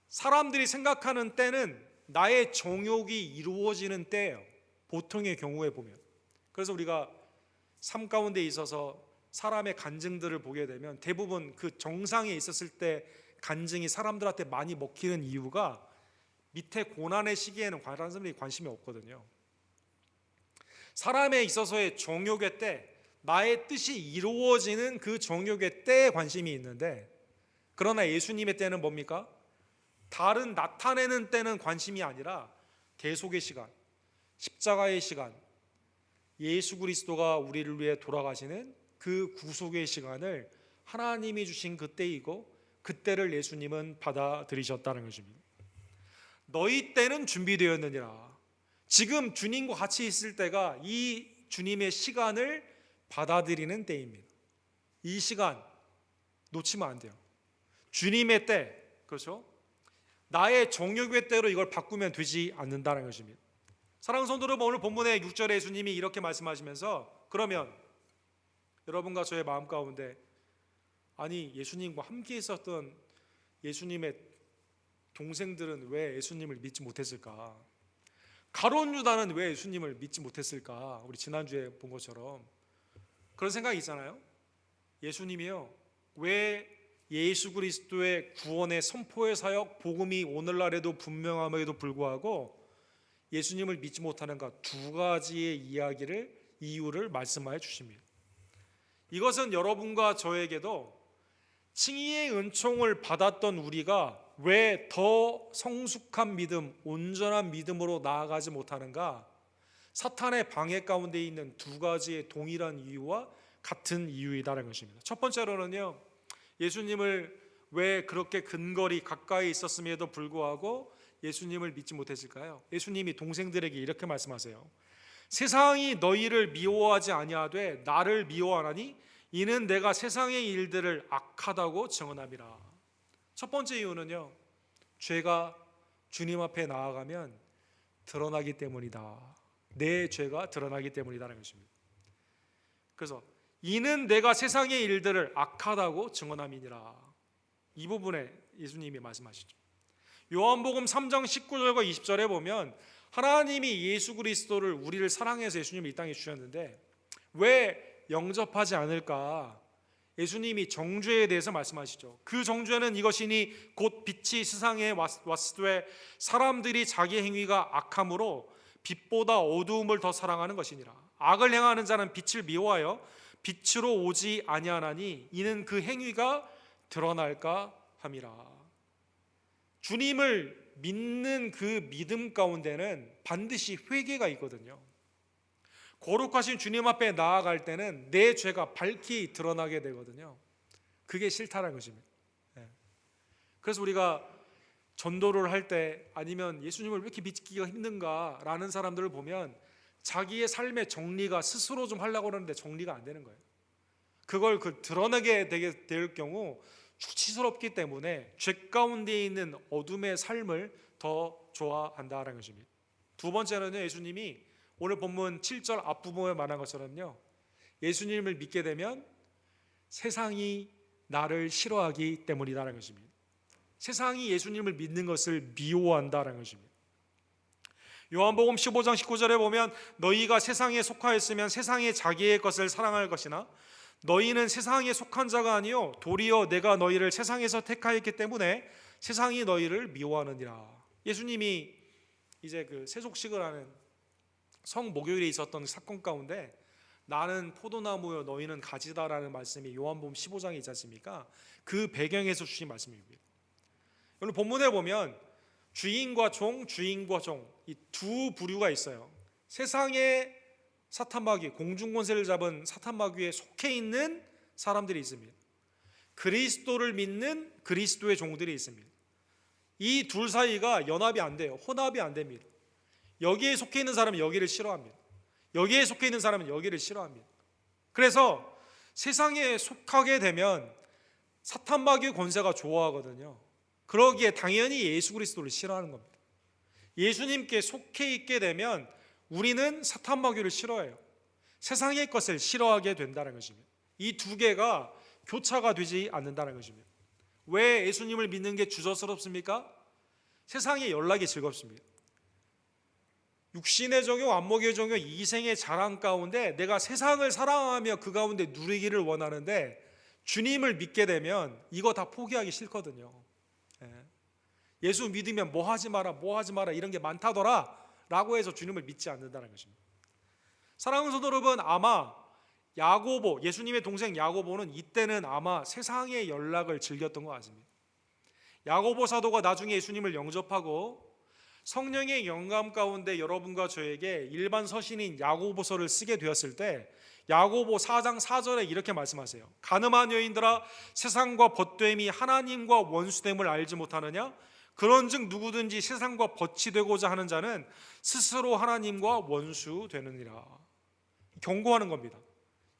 사람들이 생각하는 때는 나의 정욕이 이루어지는 때예요, 보통의 경우에 보면. 그래서 우리가 삶 가운데 있어서 사람의 간증들을 보게 되면 대부분 그 정상에 있었을 때 간증이 사람들한테 많이 먹히는 이유가 밑에 고난의 시기에는 다른 사람들이 관심이 없거든요. 사람에 있어서의 정욕의 때, 나의 뜻이 이루어지는 그 정욕의 때에 관심이 있는데, 그러나 예수님의 때는 뭡니까? 다른 나타내는 때는 관심이 아니라 대속의 시간, 십자가의 시간, 예수 그리스도가 우리를 위해 돌아가시는 그 구속의 시간을 하나님이 주신 그때이고, 그때를 예수님은 받아들이셨다는 것입니다. 너희 때는 준비되었느니라. 지금 주님과 같이 있을 때가 이 주님의 시간을 받아들이는 때입니다. 이 시간 놓치면 안 돼요. 주님의 때, 그렇죠? 나의 정욕의 때로 이걸 바꾸면 되지 않는다는 것입니다. 사랑하는 성도 여러분, 오늘 본문의 6절에 예수님이 이렇게 말씀하시면서, 그러면 여러분과 저의 마음 가운데, 아니 예수님과 함께 있었던 예수님의 동생들은 왜 예수님을 믿지 못했을까? 가룟 유다는 왜 예수님을 믿지 못했을까? 우리 지난주에 본 것처럼 그런 생각이 있잖아요. 예수님이요, 왜 예수 그리스도의 구원의 선포의 사역, 복음이 오늘날에도 분명함에도 불구하고 예수님을 믿지 못하는가? 두 가지의 이유를 말씀하여 주십니다. 이것은 여러분과 저에게도 칭의의 은총을 받았던 우리가 왜 더 성숙한 믿음, 온전한 믿음으로 나아가지 못하는가? 사탄의 방해 가운데 있는 두 가지의 동일한 이유와 같은 이유이다라는 것입니다. 첫 번째로는요, 예수님을 왜 그렇게 근거리 가까이 있었음에도 불구하고 예수님을 믿지 못했을까요? 예수님이 동생들에게 이렇게 말씀하세요. 세상이 너희를 미워하지 아니하되 나를 미워하나니 이는 내가 세상의 일들을 악하다고 증언함이라. 첫 번째 이유는요, 죄가 주님 앞에 나아가면 드러나기 때문이다. 내 죄가 드러나기 때문이라는 것입니다. 그래서 이는 내가 세상의 일들을 악하다고 증언함이니라. 이 부분에 예수님이 말씀하시죠. 요한복음 3장 19절과 20절에 보면 하나님이 예수 그리스도를 우리를 사랑해서 예수님을 이 땅에 주셨는데 왜 영접하지 않을까? 예수님이 정죄에 대해서 말씀하시죠. 그 정죄는 이것이니 곧 빛이 세상에 왔으되 사람들이 자기 행위가 악함으로 빛보다 어두움을 더 사랑하는 것이니라. 악을 행하는 자는 빛을 미워하여 빛으로 오지 아니하나니 이는 그 행위가 드러날까 함이라. 주님을 믿는 그 믿음 가운데는 반드시 회개가 있거든요. 거룩하신 주님 앞에 나아갈 때는 내 죄가 밝히 드러나게 되거든요. 그게 싫다는 것입니다. 그래서 우리가 전도를 할 때 아니면 예수님을 왜 이렇게 믿기가 힘든가라는 사람들을 보면 자기의 삶의 정리가 스스로 좀 하려고 하는데 정리가 안 되는 거예요. 그걸 드러나게 되게 될 경우 수치스럽기 때문에 죄 가운데 있는 어둠의 삶을 더 좋아한다는 것입니다. 두 번째는요, 예수님이 오늘 본문 7절 앞부분에 말한 것처럼요, 예수님을 믿게 되면 세상이 나를 싫어하기 때문이라는 것입니다. 세상이 예수님을 믿는 것을 미워한다는 것입니다. 요한복음 15장 19절에 보면 너희가 세상에 속하였으면 세상이 자기의 것을 사랑할 것이나 너희는 세상에 속한 자가 아니요 도리어 내가 너희를 세상에서 택하였기 때문에 세상이 너희를 미워하느니라. 예수님이 이제 그 세속식을 하는 성목요일에 있었던 사건 가운데 나는 포도나무요 너희는 가지다라는 말씀이 요한복음 15장에 있지 않습니까? 그 배경에서 주신 말씀입니다. 오늘 본문에 보면 주인과 종, 주인과 종, 이 두 부류가 있어요. 세상의 사탄마귀, 공중권세를 잡은 사탄마귀에 속해 있는 사람들이 있습니다. 그리스도를 믿는 그리스도의 종들이 있습니다. 이 둘 사이가 연합이 안 돼요. 혼합이 안 됩니다. 여기에 속해 있는 사람은 여기를 싫어합니다. 여기에 속해 있는 사람은 여기를 싫어합니다. 그래서 세상에 속하게 되면 사탄마귀의 권세가 좋아하거든요. 그러기에 당연히 예수 그리스도를 싫어하는 겁니다. 예수님께 속해 있게 되면 우리는 사탄마귀를 싫어해요. 세상의 것을 싫어하게 된다는 것입니다. 이 두 개가 교차가 되지 않는다는 것입니다. 왜 예수님을 믿는 게 주저스럽습니까? 세상의 연락이 즐겁습니다. 육신의 정욕, 안목의 정욕, 이생의 자랑 가운데 내가 세상을 사랑하며 그 가운데 누리기를 원하는데 주님을 믿게 되면 이거 다 포기하기 싫거든요. 예수 믿으면 뭐 하지 마라 이런 게 많다더라 라고 해서 주님을 믿지 않는다는 것입니다. 사랑하는 성도 여러분, 아마 야고보, 예수님의 동생 야고보는 이때는 아마 세상의 연락을 즐겼던 것 같습니다. 야고보 사도가 나중에 예수님을 영접하고 성령의 영감 가운데 여러분과 저에게 일반 서신인 야고보서를 쓰게 되었을 때 야고보 4장 4절에 이렇게 말씀하세요. 가늠한 여인들아, 세상과 벗됨이 하나님과 원수됨을 알지 못하느냐? 그런즉 누구든지 세상과 벗이 되고자 하는 자는 스스로 하나님과 원수 되느니라. 경고하는 겁니다.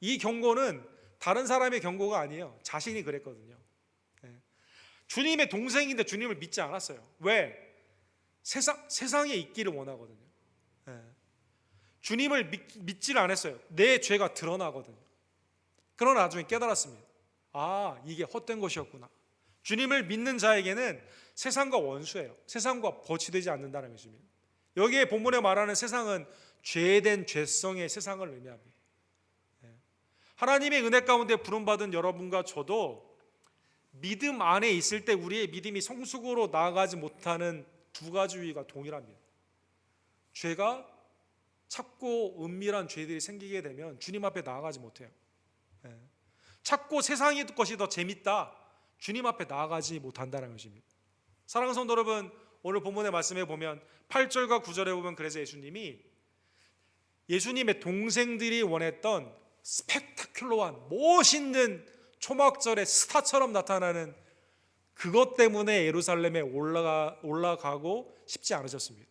이 경고는 다른 사람의 경고가 아니에요. 자신이 그랬거든요. 주님의 동생인데 주님을 믿지 않았어요. 왜? 세상에 있기를 원하거든요. 주님을 믿지를 않았어요. 내 죄가 드러나거든요. 그러나 나중에 깨달았습니다. 아, 이게 헛된 것이었구나. 주님을 믿는 자에게는 세상과 원수예요. 세상과 벗이 되지 않는다는 것입니다. 여기에 본문에 말하는 세상은 죄된 죄성의 세상을 의미합니다. 하나님의 은혜 가운데 부름받은 여러분과 저도 믿음 안에 있을 때 우리의 믿음이 성숙으로 나아가지 못하는 두 가지 이유가 동일합니다. 죄가 작고 은밀한 죄들이 생기게 되면 주님 앞에 나아가지 못해요. 작고 세상의 것이 더 재밌다, 주님 앞에 나아가지 못한다는 것입니다. 사랑하는 성도 여러분, 오늘 본문의 말씀에 보면 8절과 9절에 보면 그래서 예수님의 동생들이 원했던 스펙타클러한 멋있는 초막절의 스타처럼 나타나는 그것 때문에 예루살렘에 올라가고 싶지 않으셨습니다.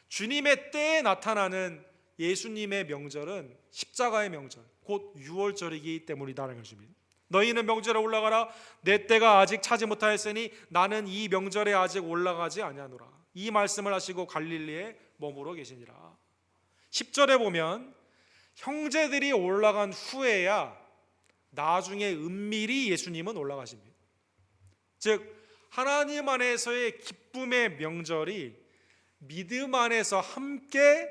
주님의 때에 나타나는 예수님의 명절은 십자가의 명절, 곧 유월절이기 때문이라는 것입니다. 너희는 명절에 올라가라. 내 때가 아직 차지 못하였으니 나는 이 명절에 아직 올라가지 아니하노라. 이 말씀을 하시고 갈릴리에 머무러 계시니라. 10절에 보면 형제들이 올라간 후에야 나중에 은밀히 예수님은 올라가십니다. 즉 하나님 안에서의 기쁨의 명절이 믿음 안에서 함께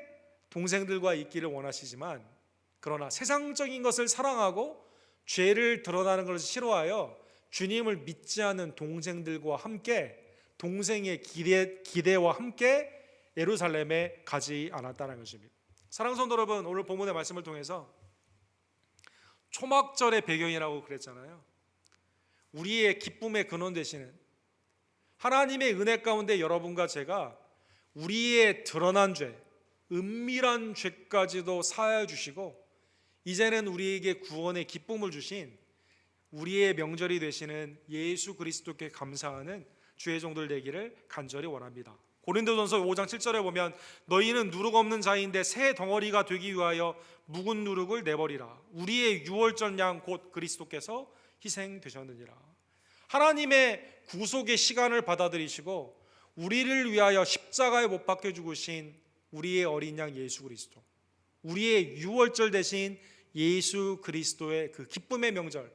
동생들과 있기를 원하시지만, 그러나 세상적인 것을 사랑하고 죄를 드러나는 것을 싫어하여 주님을 믿지 않는 동생들과 함께, 동생의 기대와 함께 예루살렘에 가지 않았다는 것입니다. 사랑하는 성도 여러분, 오늘 본문의 말씀을 통해서 초막절의 배경이라고 그랬잖아요. 우리의 기쁨의 근원 되시는 하나님의 은혜 가운데 여러분과 제가 우리의 드러난 죄, 은밀한 죄까지도 사하여 주시고 이제는 우리에게 구원의 기쁨을 주신 우리의 명절이 되시는 예수 그리스도께 감사하는 주의 종들 되기를 간절히 원합니다. 고린도전서 5장 7절에 보면 너희는 누룩 없는 자인데 새 덩어리가 되기 위하여 묵은 누룩을 내버리라. 우리의 유월절 양 곧 그리스도께서 희생되셨느니라. 하나님의 구속의 시간을 받아들이시고 우리를 위하여 십자가에 못 박혀 죽으신 우리의 어린 양 예수 그리스도, 우리의 유월절 대신 예수 그리스도의 그 기쁨의 명절,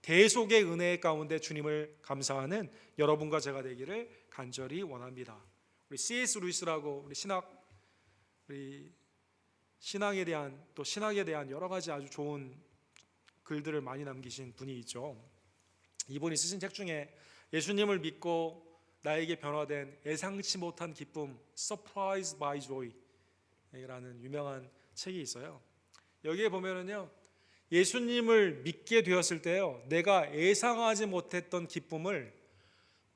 대속의 은혜 가운데 주님을 감사하는 여러분과 제가 되기를 간절히 원합니다. 우리 C.S. 루이스라고 우리 신앙에 대한 또 신학에 대한 여러 가지 아주 좋은 글들을 많이 남기신 분이 있죠. 이분이 쓰신 책 중에 예수님을 믿고 나에게 변화된 예상치 못한 기쁨, Surprised by Joy 라는 유명한 책이 있어요. 여기에 보면은요, 예수님을 믿게 되었을 때요, 내가 예상하지 못했던 기쁨을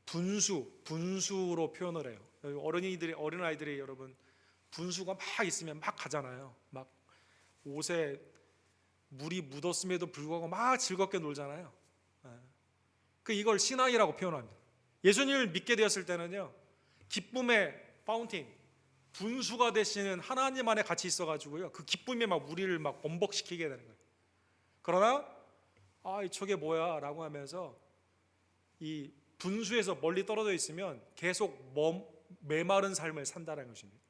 분수로 표현을 해요. 어린아이들이 여러분 분수가 막 있으면 막 가잖아요. 막 옷에 물이 묻었음에도 불구하고 막 즐겁게 놀잖아요. 이걸 신앙이라고 표현합니다. 예수님을 믿게 되었을 때는요, 기쁨의 파운틴, 분수가 되시는 하나님 안에 같이 있어가지고요, 그 기쁨이 막 우리를 막 범벅시키게 되는 거예요. 그러나 저게 뭐야 라고 하면서 이 분수에서 멀리 떨어져 있으면 계속 메마른 삶을 산다는 것입니다.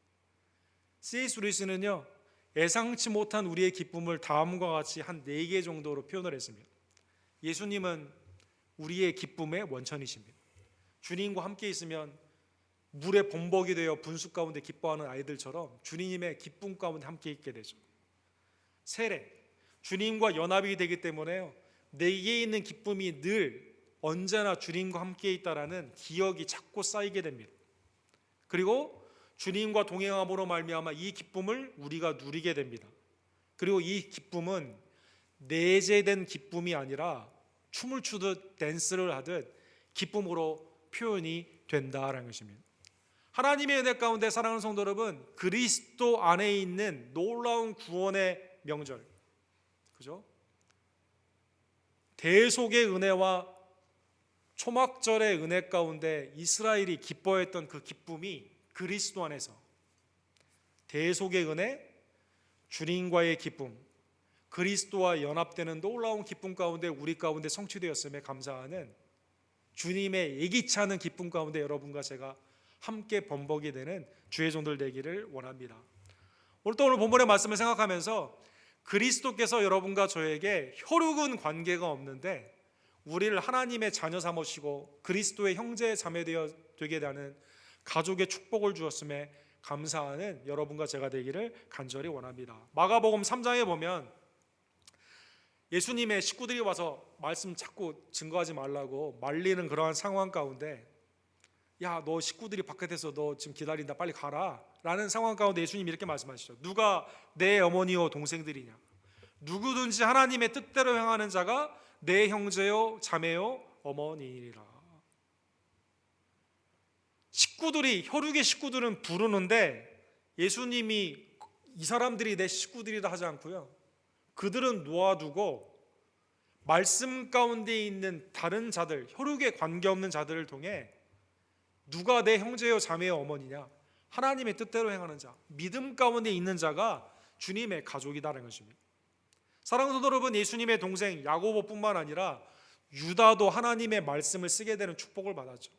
C.S. 루이스는요, 예상치 못한 우리의 기쁨을 다음과 같이 한 4개 정도로 표현을 했습니다. 예수님은 우리의 기쁨의 원천이십니다. 주님과 함께 있으면 물에 범벅이 되어 분수 가운데 기뻐하는 아이들처럼 주님의 기쁨 가운데 함께 있게 되죠. 세례, 주님과 연합이 되기 때문에요, 내게 있는 기쁨이 늘 언제나 주님과 함께 있다라는 기억이 자꾸 쌓이게 됩니다. 그리고 주님과 동행함으로 말미암아 이 기쁨을 우리가 누리게 됩니다. 그리고 이 기쁨은 내재된 기쁨이 아니라 춤을 추듯 댄스를 하듯 기쁨으로 표현이 된다라는 것입니다. 하나님의 은혜 가운데 사랑하는 성도 여러분, 그리스도 안에 있는 놀라운 구원의 명절, 그죠? 대속의 은혜와 초막절의 은혜 가운데 이스라엘이 기뻐했던 그 기쁨이 그리스도 안에서 대속의 은혜, 주님과의 기쁨, 그리스도와 연합되는 놀라운 기쁨 가운데 우리 가운데 성취되었음에 감사하는 주님의 예기치 않은 기쁨 가운데 여러분과 제가 함께 범벅이 되는 주의 종들 되기를 원합니다. 오늘 본문의 말씀을 생각하면서 그리스도께서 여러분과 저에게 혈육은 관계가 없는데 우리를 하나님의 자녀 삼으시고 그리스도의 형제 자매 되게 되는 가족의 축복을 주었음에 감사하는 여러분과 제가 되기를 간절히 원합니다. 마가복음 3장에 보면 예수님의 식구들이 와서 말씀 자꾸 증거하지 말라고 말리는 그러한 상황 가운데, 야, 너 식구들이 바깥에서 너 지금 기다린다, 빨리 가라 라는 상황 가운데 예수님이 이렇게 말씀하시죠. 누가 내 어머니요 동생들이냐, 누구든지 하나님의 뜻대로 행하는 자가 내 형제요 자매요 어머니이라. 식구들이, 혈육의 식구들은 부르는데 예수님이 이 사람들이 내 식구들이라 하지 않고요, 그들은 놓아두고 말씀 가운데 있는 다른 자들, 혈육에 관계없는 자들을 통해 누가 내 형제요 자매요 어머니냐, 하나님의 뜻대로 행하는 자, 믿음 가운데 있는 자가 주님의 가족이다라는 것입니다. 사랑하는 성도 여러분, 예수님의 동생 야고보뿐만 아니라 유다도 하나님의 말씀을 쓰게 되는 축복을 받았죠.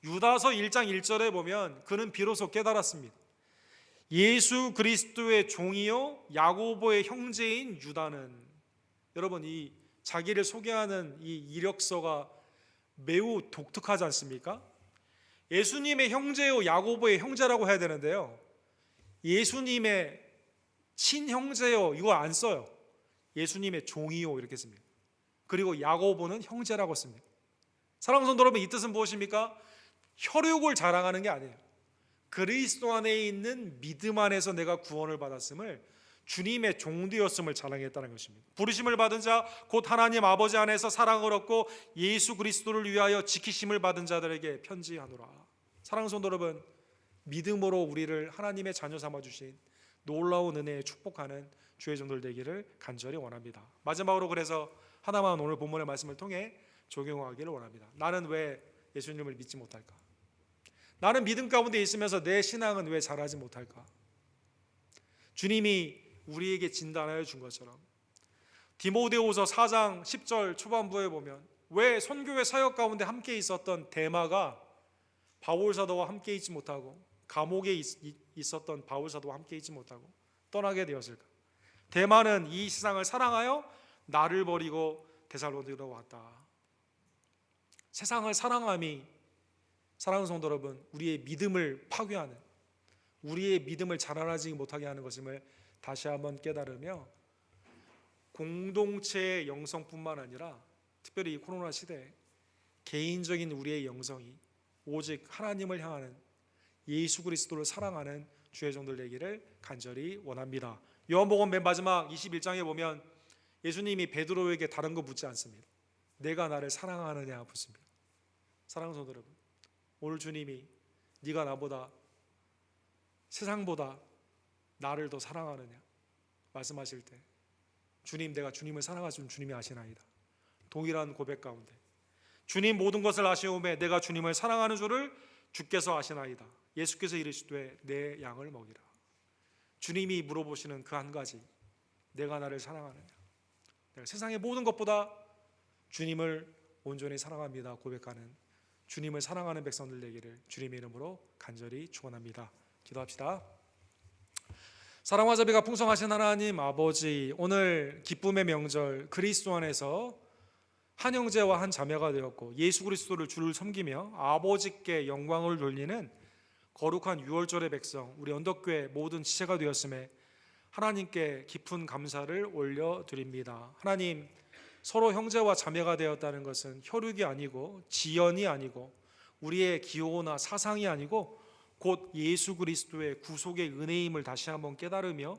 유다서 1장 1절에 보면 그는 비로소 깨달았습니다. 예수 그리스도의 종이요 야고보의 형제인 유다는, 여러분 이 자기를 소개하는 이 이력서가 매우 독특하지 않습니까? 예수님의 형제요 야고보의 형제라고 해야 되는데요, 예수님의 친형제요 이거 안 써요. 예수님의 종이요 이렇게 씁니다. 그리고 야고보는 형제라고 씁니다. 사랑하는 성도 여러분, 이 뜻은 무엇입니까? 혈육을 자랑하는 게 아니에요. 그리스도 안에 있는 믿음 안에서 내가 구원을 받았음을, 주님의 종되었음을 자랑했다는 것입니다. 부르심을 받은 자 곧 하나님 아버지 안에서 사랑을 얻고 예수 그리스도를 위하여 지키심을 받은 자들에게 편지하노라. 사랑하는 성도 여러분, 믿음으로 우리를 하나님의 자녀 삼아 주신 놀라운 은혜에 축복하는 주의 종들 되기를 간절히 원합니다. 마지막으로 그래서 하나만 오늘 본문의 말씀을 통해 적용하기를 원합니다. 나는 왜 예수님을 믿지 못할까? 나는 믿음 가운데 있으면서 내 신앙은 왜 자라지 못할까? 주님이 우리에게 진단하여 준 것처럼 디모데후서 4장 10절 초반부에 보면 왜 선교회 사역 가운데 함께 있었던 데마가 바울 사도와 함께 있지 못하고, 감옥에 있었던 바울 사도와 함께 있지 못하고 떠나게 되었을까? 데마는 이 세상을 사랑하여 나를 버리고 데살로니가로 왔다. 세상을 사랑함이, 사랑하는 성도 여러분, 우리의 믿음을 파괴하는, 우리의 믿음을 자라나지 못하게 하는 것임을 다시 한번 깨달으며, 공동체의 영성뿐만 아니라 특별히 이 코로나 시대에 개인적인 우리의 영성이 오직 하나님을 향하는, 예수 그리스도를 사랑하는 주의 종들 되기를 간절히 원합니다. 요한복음 맨 마지막 21장에 보면 예수님이 베드로에게 다른 거 묻지 않습니다. 내가 나를 사랑하느냐 묻습니다. 사랑하는 성도 여러분, 오늘 주님이 네가 나보다, 세상보다 나를 더 사랑하느냐 말씀하실 때, 주님, 내가 주님을 사랑하시는 주님이 아시나이다. 동일한 고백 가운데 주님 모든 것을 아시오매 내가 주님을 사랑하는 줄을 주께서 아시나이다. 예수께서 이르시되 내 양을 먹이라. 주님이 물어보시는 그 한 가지, 내가 나를 사랑하느냐, 내가 세상의 모든 것보다 주님을 온전히 사랑합니다 고백하는, 주님을 사랑하는 백성들 되기를 주님의 이름으로 간절히 축원합니다. 기도합시다. 사랑과 자비가 풍성하신 하나님 아버지, 오늘 기쁨의 명절 그리스도 안에서 한 형제와 한 자매가 되었고 예수 그리스도를 주를 섬기며 아버지께 영광을 돌리는 거룩한 유월절의 백성, 우리 언덕교회 모든 지체가 되었음에 하나님께 깊은 감사를 올려드립니다. 하나님, 서로 형제와 자매가 되었다는 것은 혈육이 아니고 지연이 아니고 우리의 기호나 사상이 아니고 곧 예수 그리스도의 구속의 은혜임을 다시 한번 깨달으며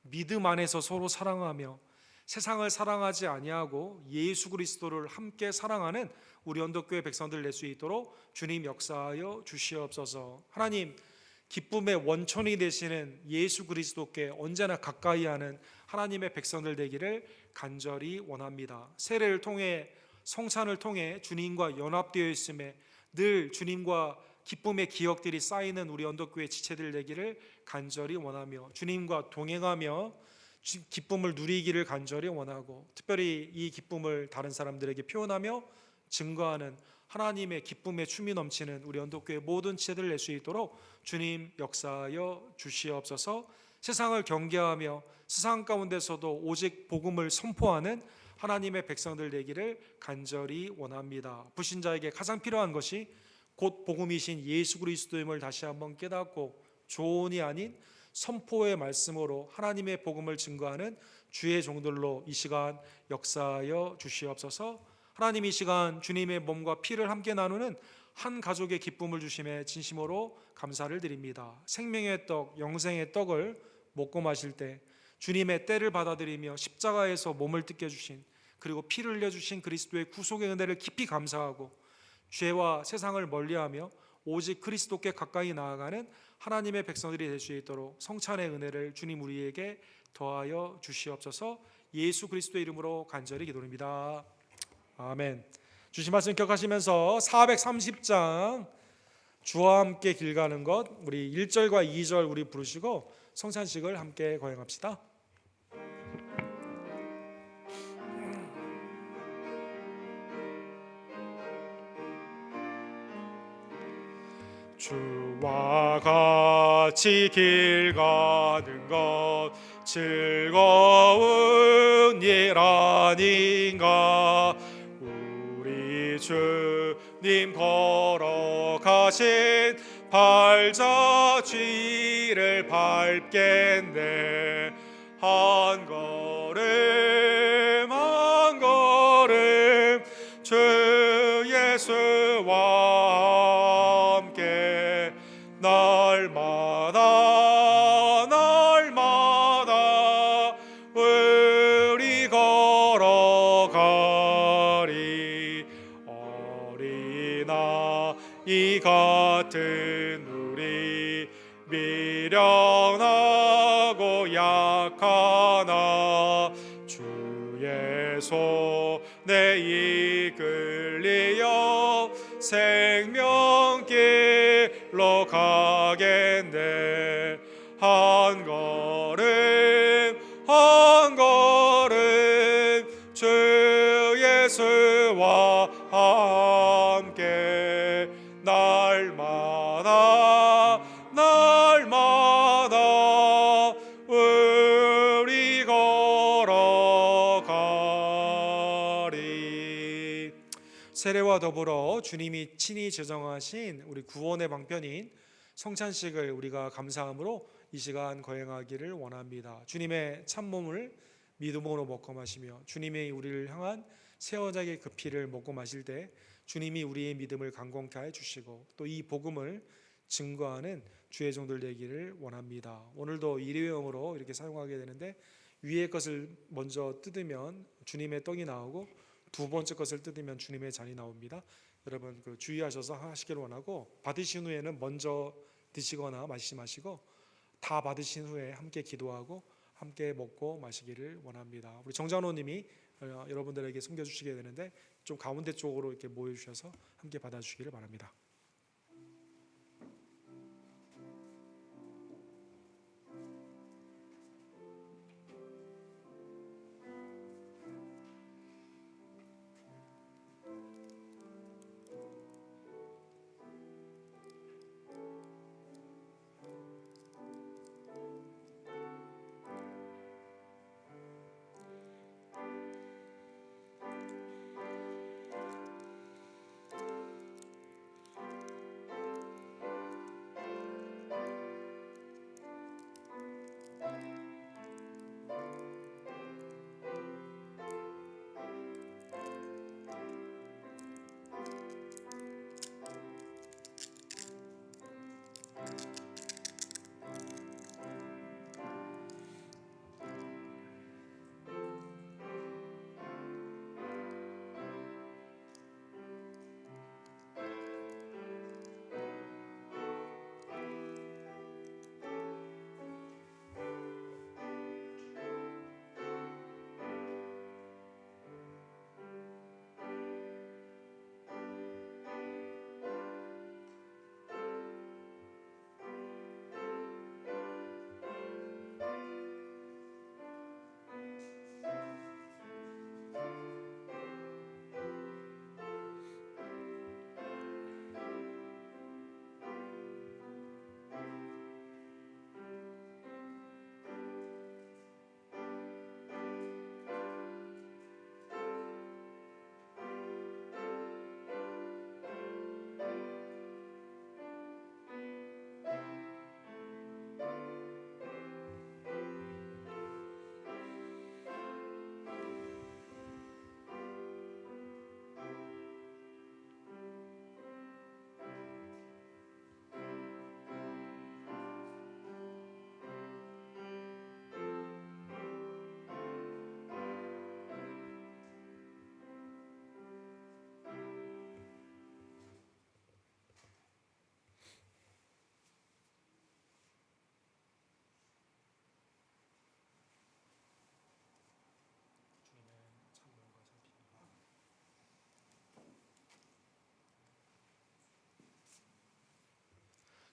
믿음 안에서 서로 사랑하며 세상을 사랑하지 아니하고 예수 그리스도를 함께 사랑하는 우리 언덕교회 백성들 낼 수 있도록 주님 역사하여 주시옵소서. 하나님, 기쁨의 원천이 되시는 예수 그리스도께 언제나 가까이 하는 하나님의 백성들 되기를 간절히 원합니다. 세례를 통해, 성찬을 통해 주님과 연합되어 있음에 늘 주님과 기쁨의 기억들이 쌓이는 우리 언덕교회 지체들 되기를 간절히 원하며 주님과 동행하며 기쁨을 누리기를 간절히 원하고, 특별히 이 기쁨을 다른 사람들에게 표현하며 증거하는 하나님의 기쁨의 춤이 넘치는 우리 언덕교회 모든 지체들을 낼 수 있도록 주님 역사하여 주시옵소서. 세상을 경계하며 세상 가운데서도 오직 복음을 선포하는 하나님의 백성들 되기를 간절히 원합니다. 불신자에게 가장 필요한 것이 곧 복음이신 예수 그리스도임을 다시 한번 깨닫고 조언이 아닌 선포의 말씀으로 하나님의 복음을 증거하는 주의 종들로 이 시간 역사하여 주시옵소서. 하나님, 이 시간 주님의 몸과 피를 함께 나누는 한 가족의 기쁨을 주심에 진심으로 감사를 드립니다. 생명의 떡, 영생의 떡을 먹고 마실 때 주님의 때를 받아들이며 십자가에서 몸을 뜯겨 주신, 그리고 피를 흘려 주신 그리스도의 구속의 은혜를 깊이 감사하고 죄와 세상을 멀리하며 오직 그리스도께 가까이 나아가는 하나님의 백성들이 될 수 있도록 성찬의 은혜를 주님 우리에게 더하여 주시옵소서. 예수 그리스도의 이름으로 간절히 기도합니다. 아멘. 주신 말씀 기억하시면서 430장 주와 함께 길 가는 것, 우리 1절과 2절 우리 부르시고 성찬식을 함께 거행합시다. 주와 같이 길 가는 것 즐거운 일 아닌가. 우리 주 님 걸어가신 발자취를 밟겠네. 한 걸음 한 걸음 주 예수와 함께 날마다 날마다 우리 걸어가리. 어린아이 같은 우리 미련하고 약하나 주의 손에 이끌리어 생명길로 가겠네. 한 걸음 한 걸음 주 예수와 함께 날마다 날마다 우리 걸어가리. 세례와 더불어 주님이 친히 제정하신 우리 구원의 방편인 성찬식을 우리가 감사함으로 이 시간 거행하기를 원합니다. 주님의 참몸을 믿음으로 먹고 마시며 주님의 우리를 향한 새 언약의 그 피를 먹고 마실 때 주님이 우리의 믿음을 강건케 해 주시고 또 이 복음을 증거하는 주의 종들 되기를 원합니다. 오늘도 일회용으로 이렇게 사용하게 되는데 위의 것을 먼저 뜯으면 주님의 떡이 나오고 두 번째 것을 뜯으면 주님의 잔이 나옵니다. 여러분 그 주의하셔서 하시기를 원하고 받으신 후에는 먼저 드시거나 마시지 마시고 다 받으신 후에 함께 기도하고 함께 먹고 마시기를 원합니다. 우리 정장로님이 여러분들에게 섬겨주시게 되는데 좀 가운데 쪽으로 이렇게 모여주셔서 함께 받아주시기를 바랍니다.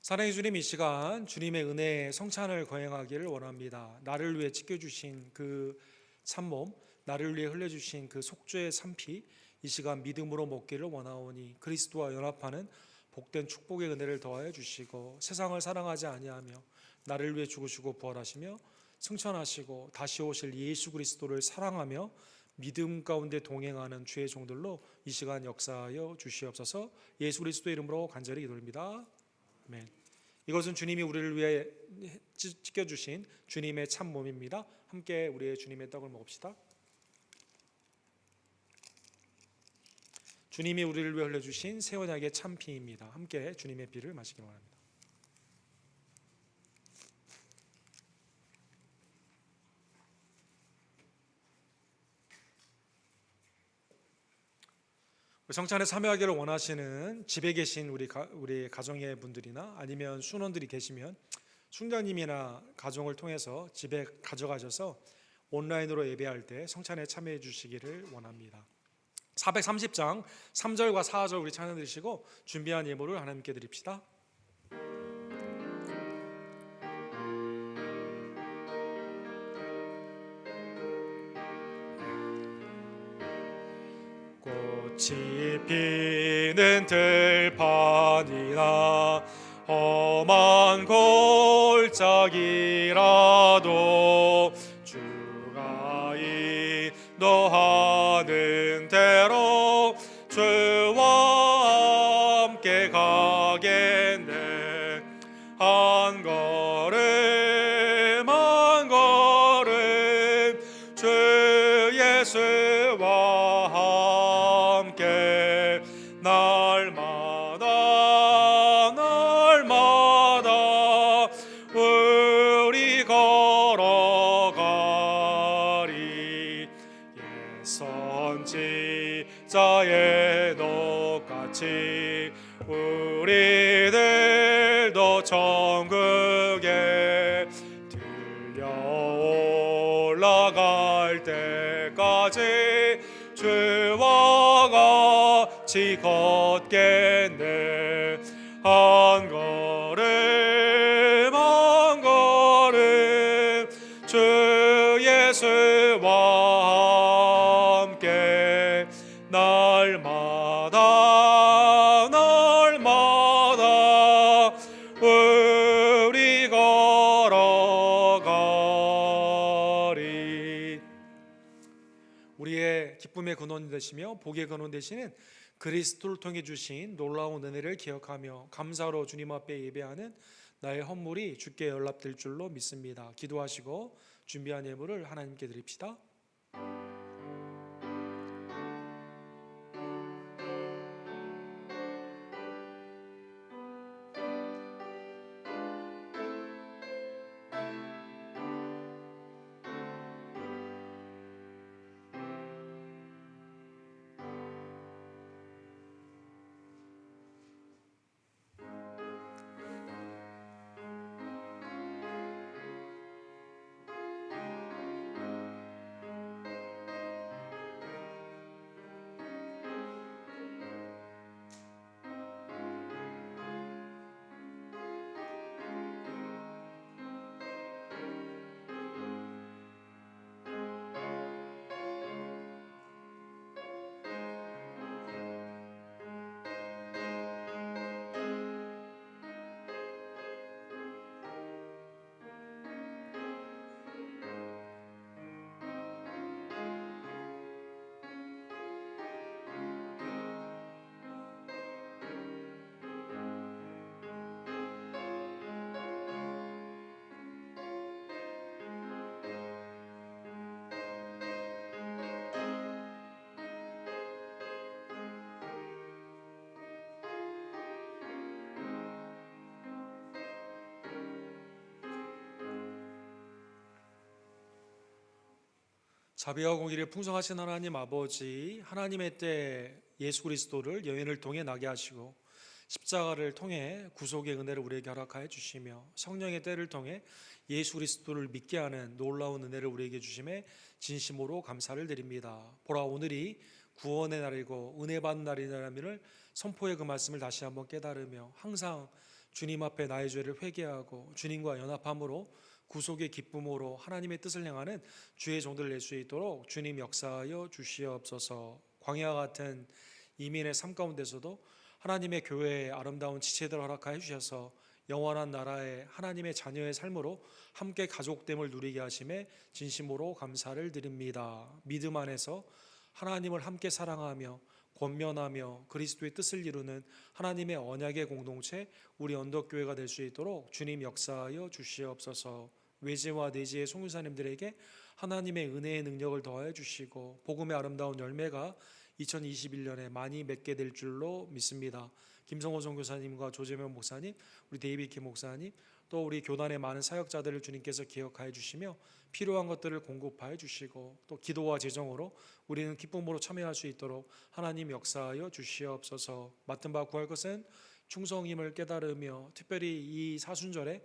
사랑의 주님, 이 시간 주님의 은혜의 성찬을 거행하기를 원합니다. 나를 위해 찢겨주신 그 참몸, 나를 위해 흘려주신 그 속죄의 산피, 이 시간 믿음으로 먹기를 원하오니 그리스도와 연합하는 복된 축복의 은혜를 더하여 주시고 세상을 사랑하지 아니하며 나를 위해 죽으시고 부활하시며 승천하시고 다시 오실 예수 그리스도를 사랑하며 믿음 가운데 동행하는 주의 종들로 이 시간 역사하여 주시옵소서. 예수 그리스도의 이름으로 간절히 기도드립니다. 아멘. 이것은 주님이 우리를 위해 찢겨주신 주님의 참 몸입니다. 함께 우리의 주님의 떡을 먹읍시다. 주님이 우리를 위해 흘려주신 새 언약의 참 피입니다. 함께 주님의 피를 마시기 바랍니다. 성찬에 참여하기를 원하시는 집에 계신 우리 가정의 분들이나 아니면 순원들이 계시면 순장님이나 가정을 통해서 집에 가져가셔서 온라인으로 예배할 때 성찬에 참여해 주시기를 원합니다. 430장 3절과 4절 우리 찬양 드리시고 준비한 예물을 하나님께 드립시다. 꽃이 피는 들판이나 험한 골짜기라도 주가 인도하는 대로 주와 함께 가겠네. 한 걸음 한 걸음 주 예수와 함께 날마다 우리 걸어가리. 옛 선지자의 녹같이 우리들도 천국에 들려 올라갈 때까지 주와 같이 걷겠네. 한 걸음 한 걸음 주 예수와 함께 날마다 우리 걸어가리. 우리의 기쁨의 근원 되시며 복의 근원 되시는 그리스도를 통해 주신 놀라운 은혜를 기억하며 감사로 주님 앞에 예배하는 나의 헌물이 주께 연락될 줄로 믿습니다. 기도하시고 준비한 예물을 하나님께 드립시다. 자비와 공의를 풍성하신 하나님 아버지, 하나님의 때 예수 그리스도를 여인을 통해 나게 하시고 십자가를 통해 구속의 은혜를 우리에게 허락하여 주시며 성령의 때를 통해 예수 그리스도를 믿게 하는 놀라운 은혜를 우리에게 주심에 진심으로 감사를 드립니다. 보라, 오늘이 구원의 날이고 은혜 받는 날이라는 선포의 그 말씀을 다시 한번 깨달으며 항상 주님 앞에 나의 죄를 회개하고 주님과 연합함으로 구속의 기쁨으로 하나님의 뜻을 행하는 주의 종들 낼 수 있도록 주님 역사하여 주시옵소서. 광야 같은 이민의 삶 가운데서도 하나님의 교회에 아름다운 지체들을 허락하여 주셔서 영원한 나라의 하나님의 자녀의 삶으로 함께 가족됨을 누리게 하심에 진심으로 감사를 드립니다. 믿음 안에서 하나님을 함께 사랑하며 권면하며 그리스도의 뜻을 이루는 하나님의 언약의 공동체 우리 언덕교회가 될 수 있도록 주님 역사하여 주시옵소서. 외지와 내지의 송유사님들에게 하나님의 은혜의 능력을 더하여 주시고 복음의 아름다운 열매가 2021년에 많이 맺게 될 줄로 믿습니다. 김성호 선교사님과 조재명 목사님, 우리 데이비드 김 목사님, 또 우리 교단의 많은 사역자들을 주님께서 기억하여 주시며 필요한 것들을 공급하여 주시고 또 기도와 재정으로 우리는 기쁨으로 참여할 수 있도록 하나님 역사하여 주시옵소서. 맡은 바 구할 것은 충성임을 깨달으며 특별히 이 사순절에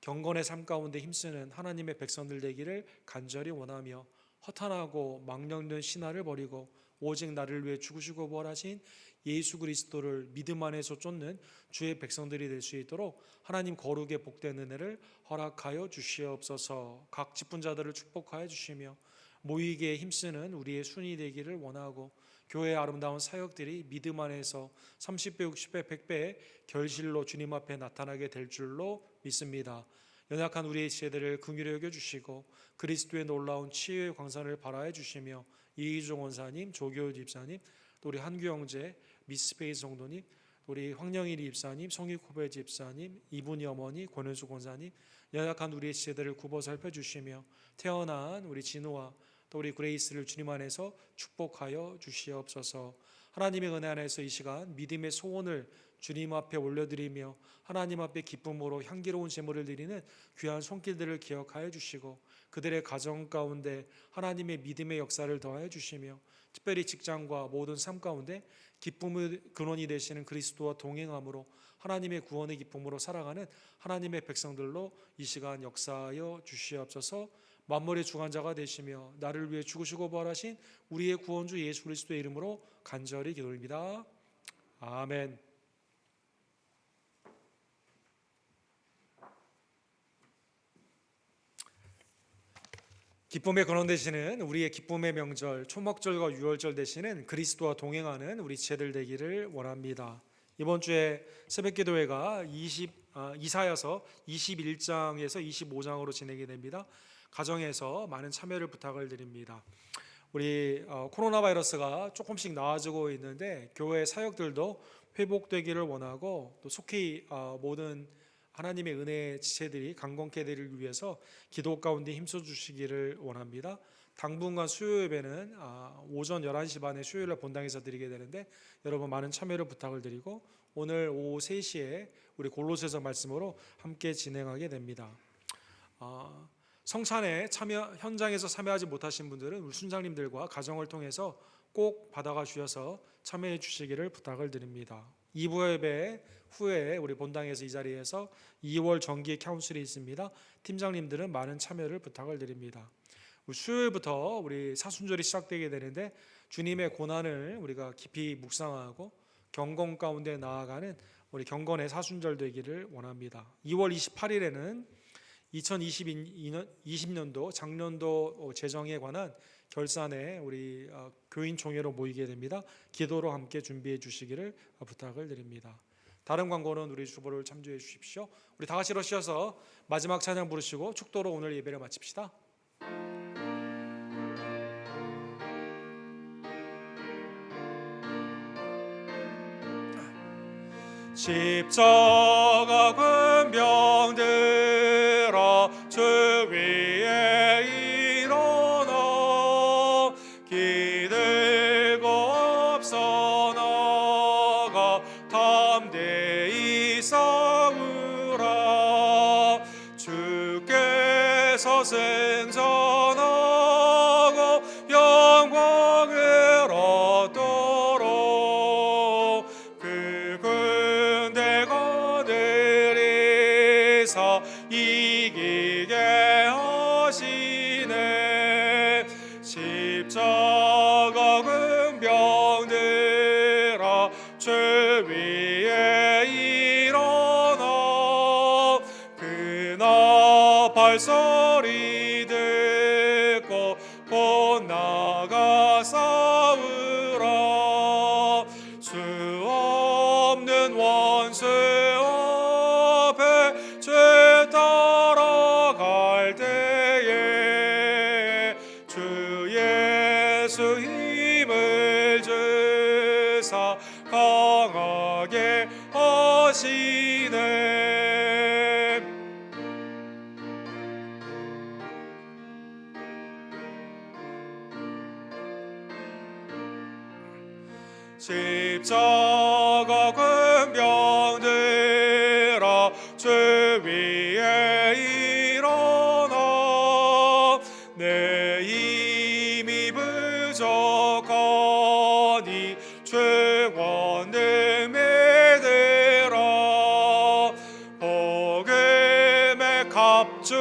경건의 삶 가운데 힘쓰는 하나님의 백성들 되기를 간절히 원하며 허탄하고 망령된 신화를 버리고 오직 나를 위해 죽으시고 부활하신 예수 그리스도를 믿음 안에서 쫓는 주의 백성들이 될 수 있도록 하나님 거룩의 복된 은혜를 허락하여 주시옵소서. 각 직분자들을 축복하여 주시며 모이기에 힘쓰는 우리의 순이 되기를 원하고 교회의 아름다운 사역들이 믿음 안에서 30배, 60배, 100배의 결실로 주님 앞에 나타나게 될 줄로 믿습니다. 연약한 우리의 지혜들을 긍휼히 여겨주시고 그리스도의 놀라운 치유의 광선을 발하여 주시며 이희종 원사님, 조교우 집사님, 또 우리 한규 형제, 미스페이스 성도님, 또 우리 황영일 집사님, 송익호배 집사님, 이분이 어머니, 권현수 권사님, 연약한 우리의 지혜들을 굽어 살펴주시며 태어난 우리 진우와 또 우리 그레이스를 주님 안에서 축복하여 주시옵소서. 하나님의 은혜 안에서 이 시간 믿음의 소원을 주님 앞에 올려드리며 하나님 앞에 기쁨으로 향기로운 제물을 드리는 귀한 손길들을 기억하여 주시고 그들의 가정 가운데 하나님의 믿음의 역사를 더하여 주시며 특별히 직장과 모든 삶 가운데 기쁨의 근원이 되시는 그리스도와 동행함으로 하나님의 구원의 기쁨으로 살아가는 하나님의 백성들로 이 시간 역사하여 주시옵소서. 만물의 주관자가 되시며 나를 위해 죽으시고 부활하신 우리의 구원주 예수 그리스도의 이름으로 간절히 기도드립니다. 아멘. 기쁨의 근원 되시는 우리의 기쁨의 명절 초막절과 유월절 되시는 그리스도와 동행하는 우리 지체들 되기를 원합니다. 이번 주에 새벽기도회가 이사야서 21장에서 25장으로 진행이 됩니다. 가정에서 많은 참여를 부탁을 드립니다. 우리 코로나 바이러스가 조금씩 나아지고 있는데 교회 사역들도 회복되기를 원하고 또 속히 모든 하나님의 은혜의 지체들이 강건케 되기를 위해서 기도 가운데 힘써 주시기를 원합니다. 당분간 수요 예배는 오전 11시 반에 수요일날 본당에서 드리게 되는데 여러분 많은 참여를 부탁을 드리고 오늘 오후 3시에 우리 골로새서 말씀으로 함께 진행하게 됩니다. 성찬에 참여 현장에서 참여하지 못하신 분들은 우리 순장님들과 가정을 통해서 꼭 받아가 주셔서 참여해 주시기를 부탁을 드립니다. 2부 예배 후에 우리 본당에서 이 자리에서 2월 정기 카운슬이 있습니다. 팀장님들은 많은 참여를 부탁을 드립니다. 수요일부터 우리 사순절이 시작되게 되는데 주님의 고난을 우리가 깊이 묵상하고 경건 가운데 나아가는 우리 경건의 사순절 되기를 원합니다. 2월 28일에는 2020년도 작년도 재정에 관한 결산에 우리 교인 총회로 모이게 됩니다. 기도로 함께 준비해 주시기를 부탁을 드립니다. 다른 광고는 우리 주보를 참조해 주십시오. 우리 다 같이 일어서셔서 마지막 찬양 부르시고 축도로 오늘 예배를 마칩시다. 십자가 군병들아 주 위에 일어나 기들고 앞서 나가 담대히 싸우라. 주께서 승천하고 영광을 얻도록 그 군대가 내리사 이기게 하시네. 십자가 군병들아 주 위에 일어나 그 나팔 소리 듣고 곧 나가 싸우라. 수 없는 원수 앞에 주 힘을 주사 강하게 하시네. 십자가 군병들아 주 위에 일어나 내 힘이 부족하니 주 권능 믿으라. 복음의 갑주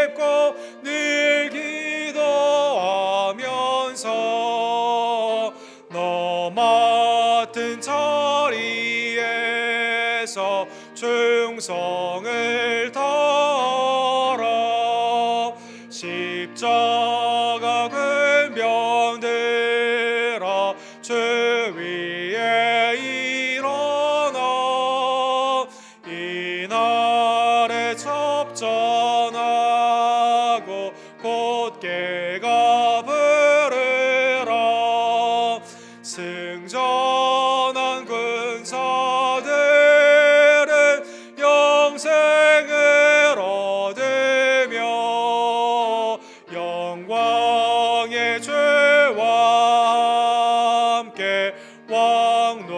입고 늘 기도하면서 너 맡은 자리에서 충성을 다하라. 십자가 군병들아 주 위에 일어나 이날에 접전하고 곧게 가부르라. 승전한 군사들은 영생을 얻으며 영광의 주와 함께 왕노래하리라.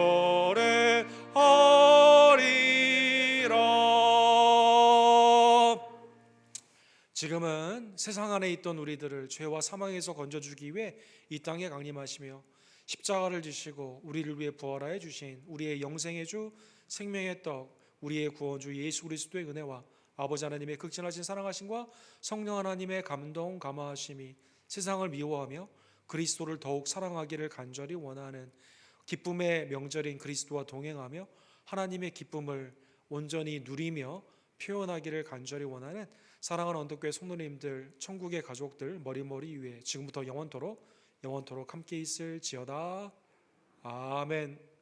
지금은 세상 안에 있던 우리들을 죄와 사망에서 건져주기 위해 이 땅에 강림하시며 십자가를 지시고 우리를 위해 부활하여 주신 우리의 영생의 주 생명의 떡 우리의 구원주 예수 그리스도의 은혜와 아버지 하나님의 극진하신 사랑하심과 성령 하나님의 감동 감화하심이 세상을 미워하며 그리스도를 더욱 사랑하기를 간절히 원하는 기쁨의 명절인 그리스도와 동행하며 하나님의 기쁨을 온전히 누리며 표현하기를 간절히 원하는 사랑하는 언덕교회 성도님들, 천국의 가족들 머리머리 위에 지금부터 영원토록 함께 있을지어다. 아멘.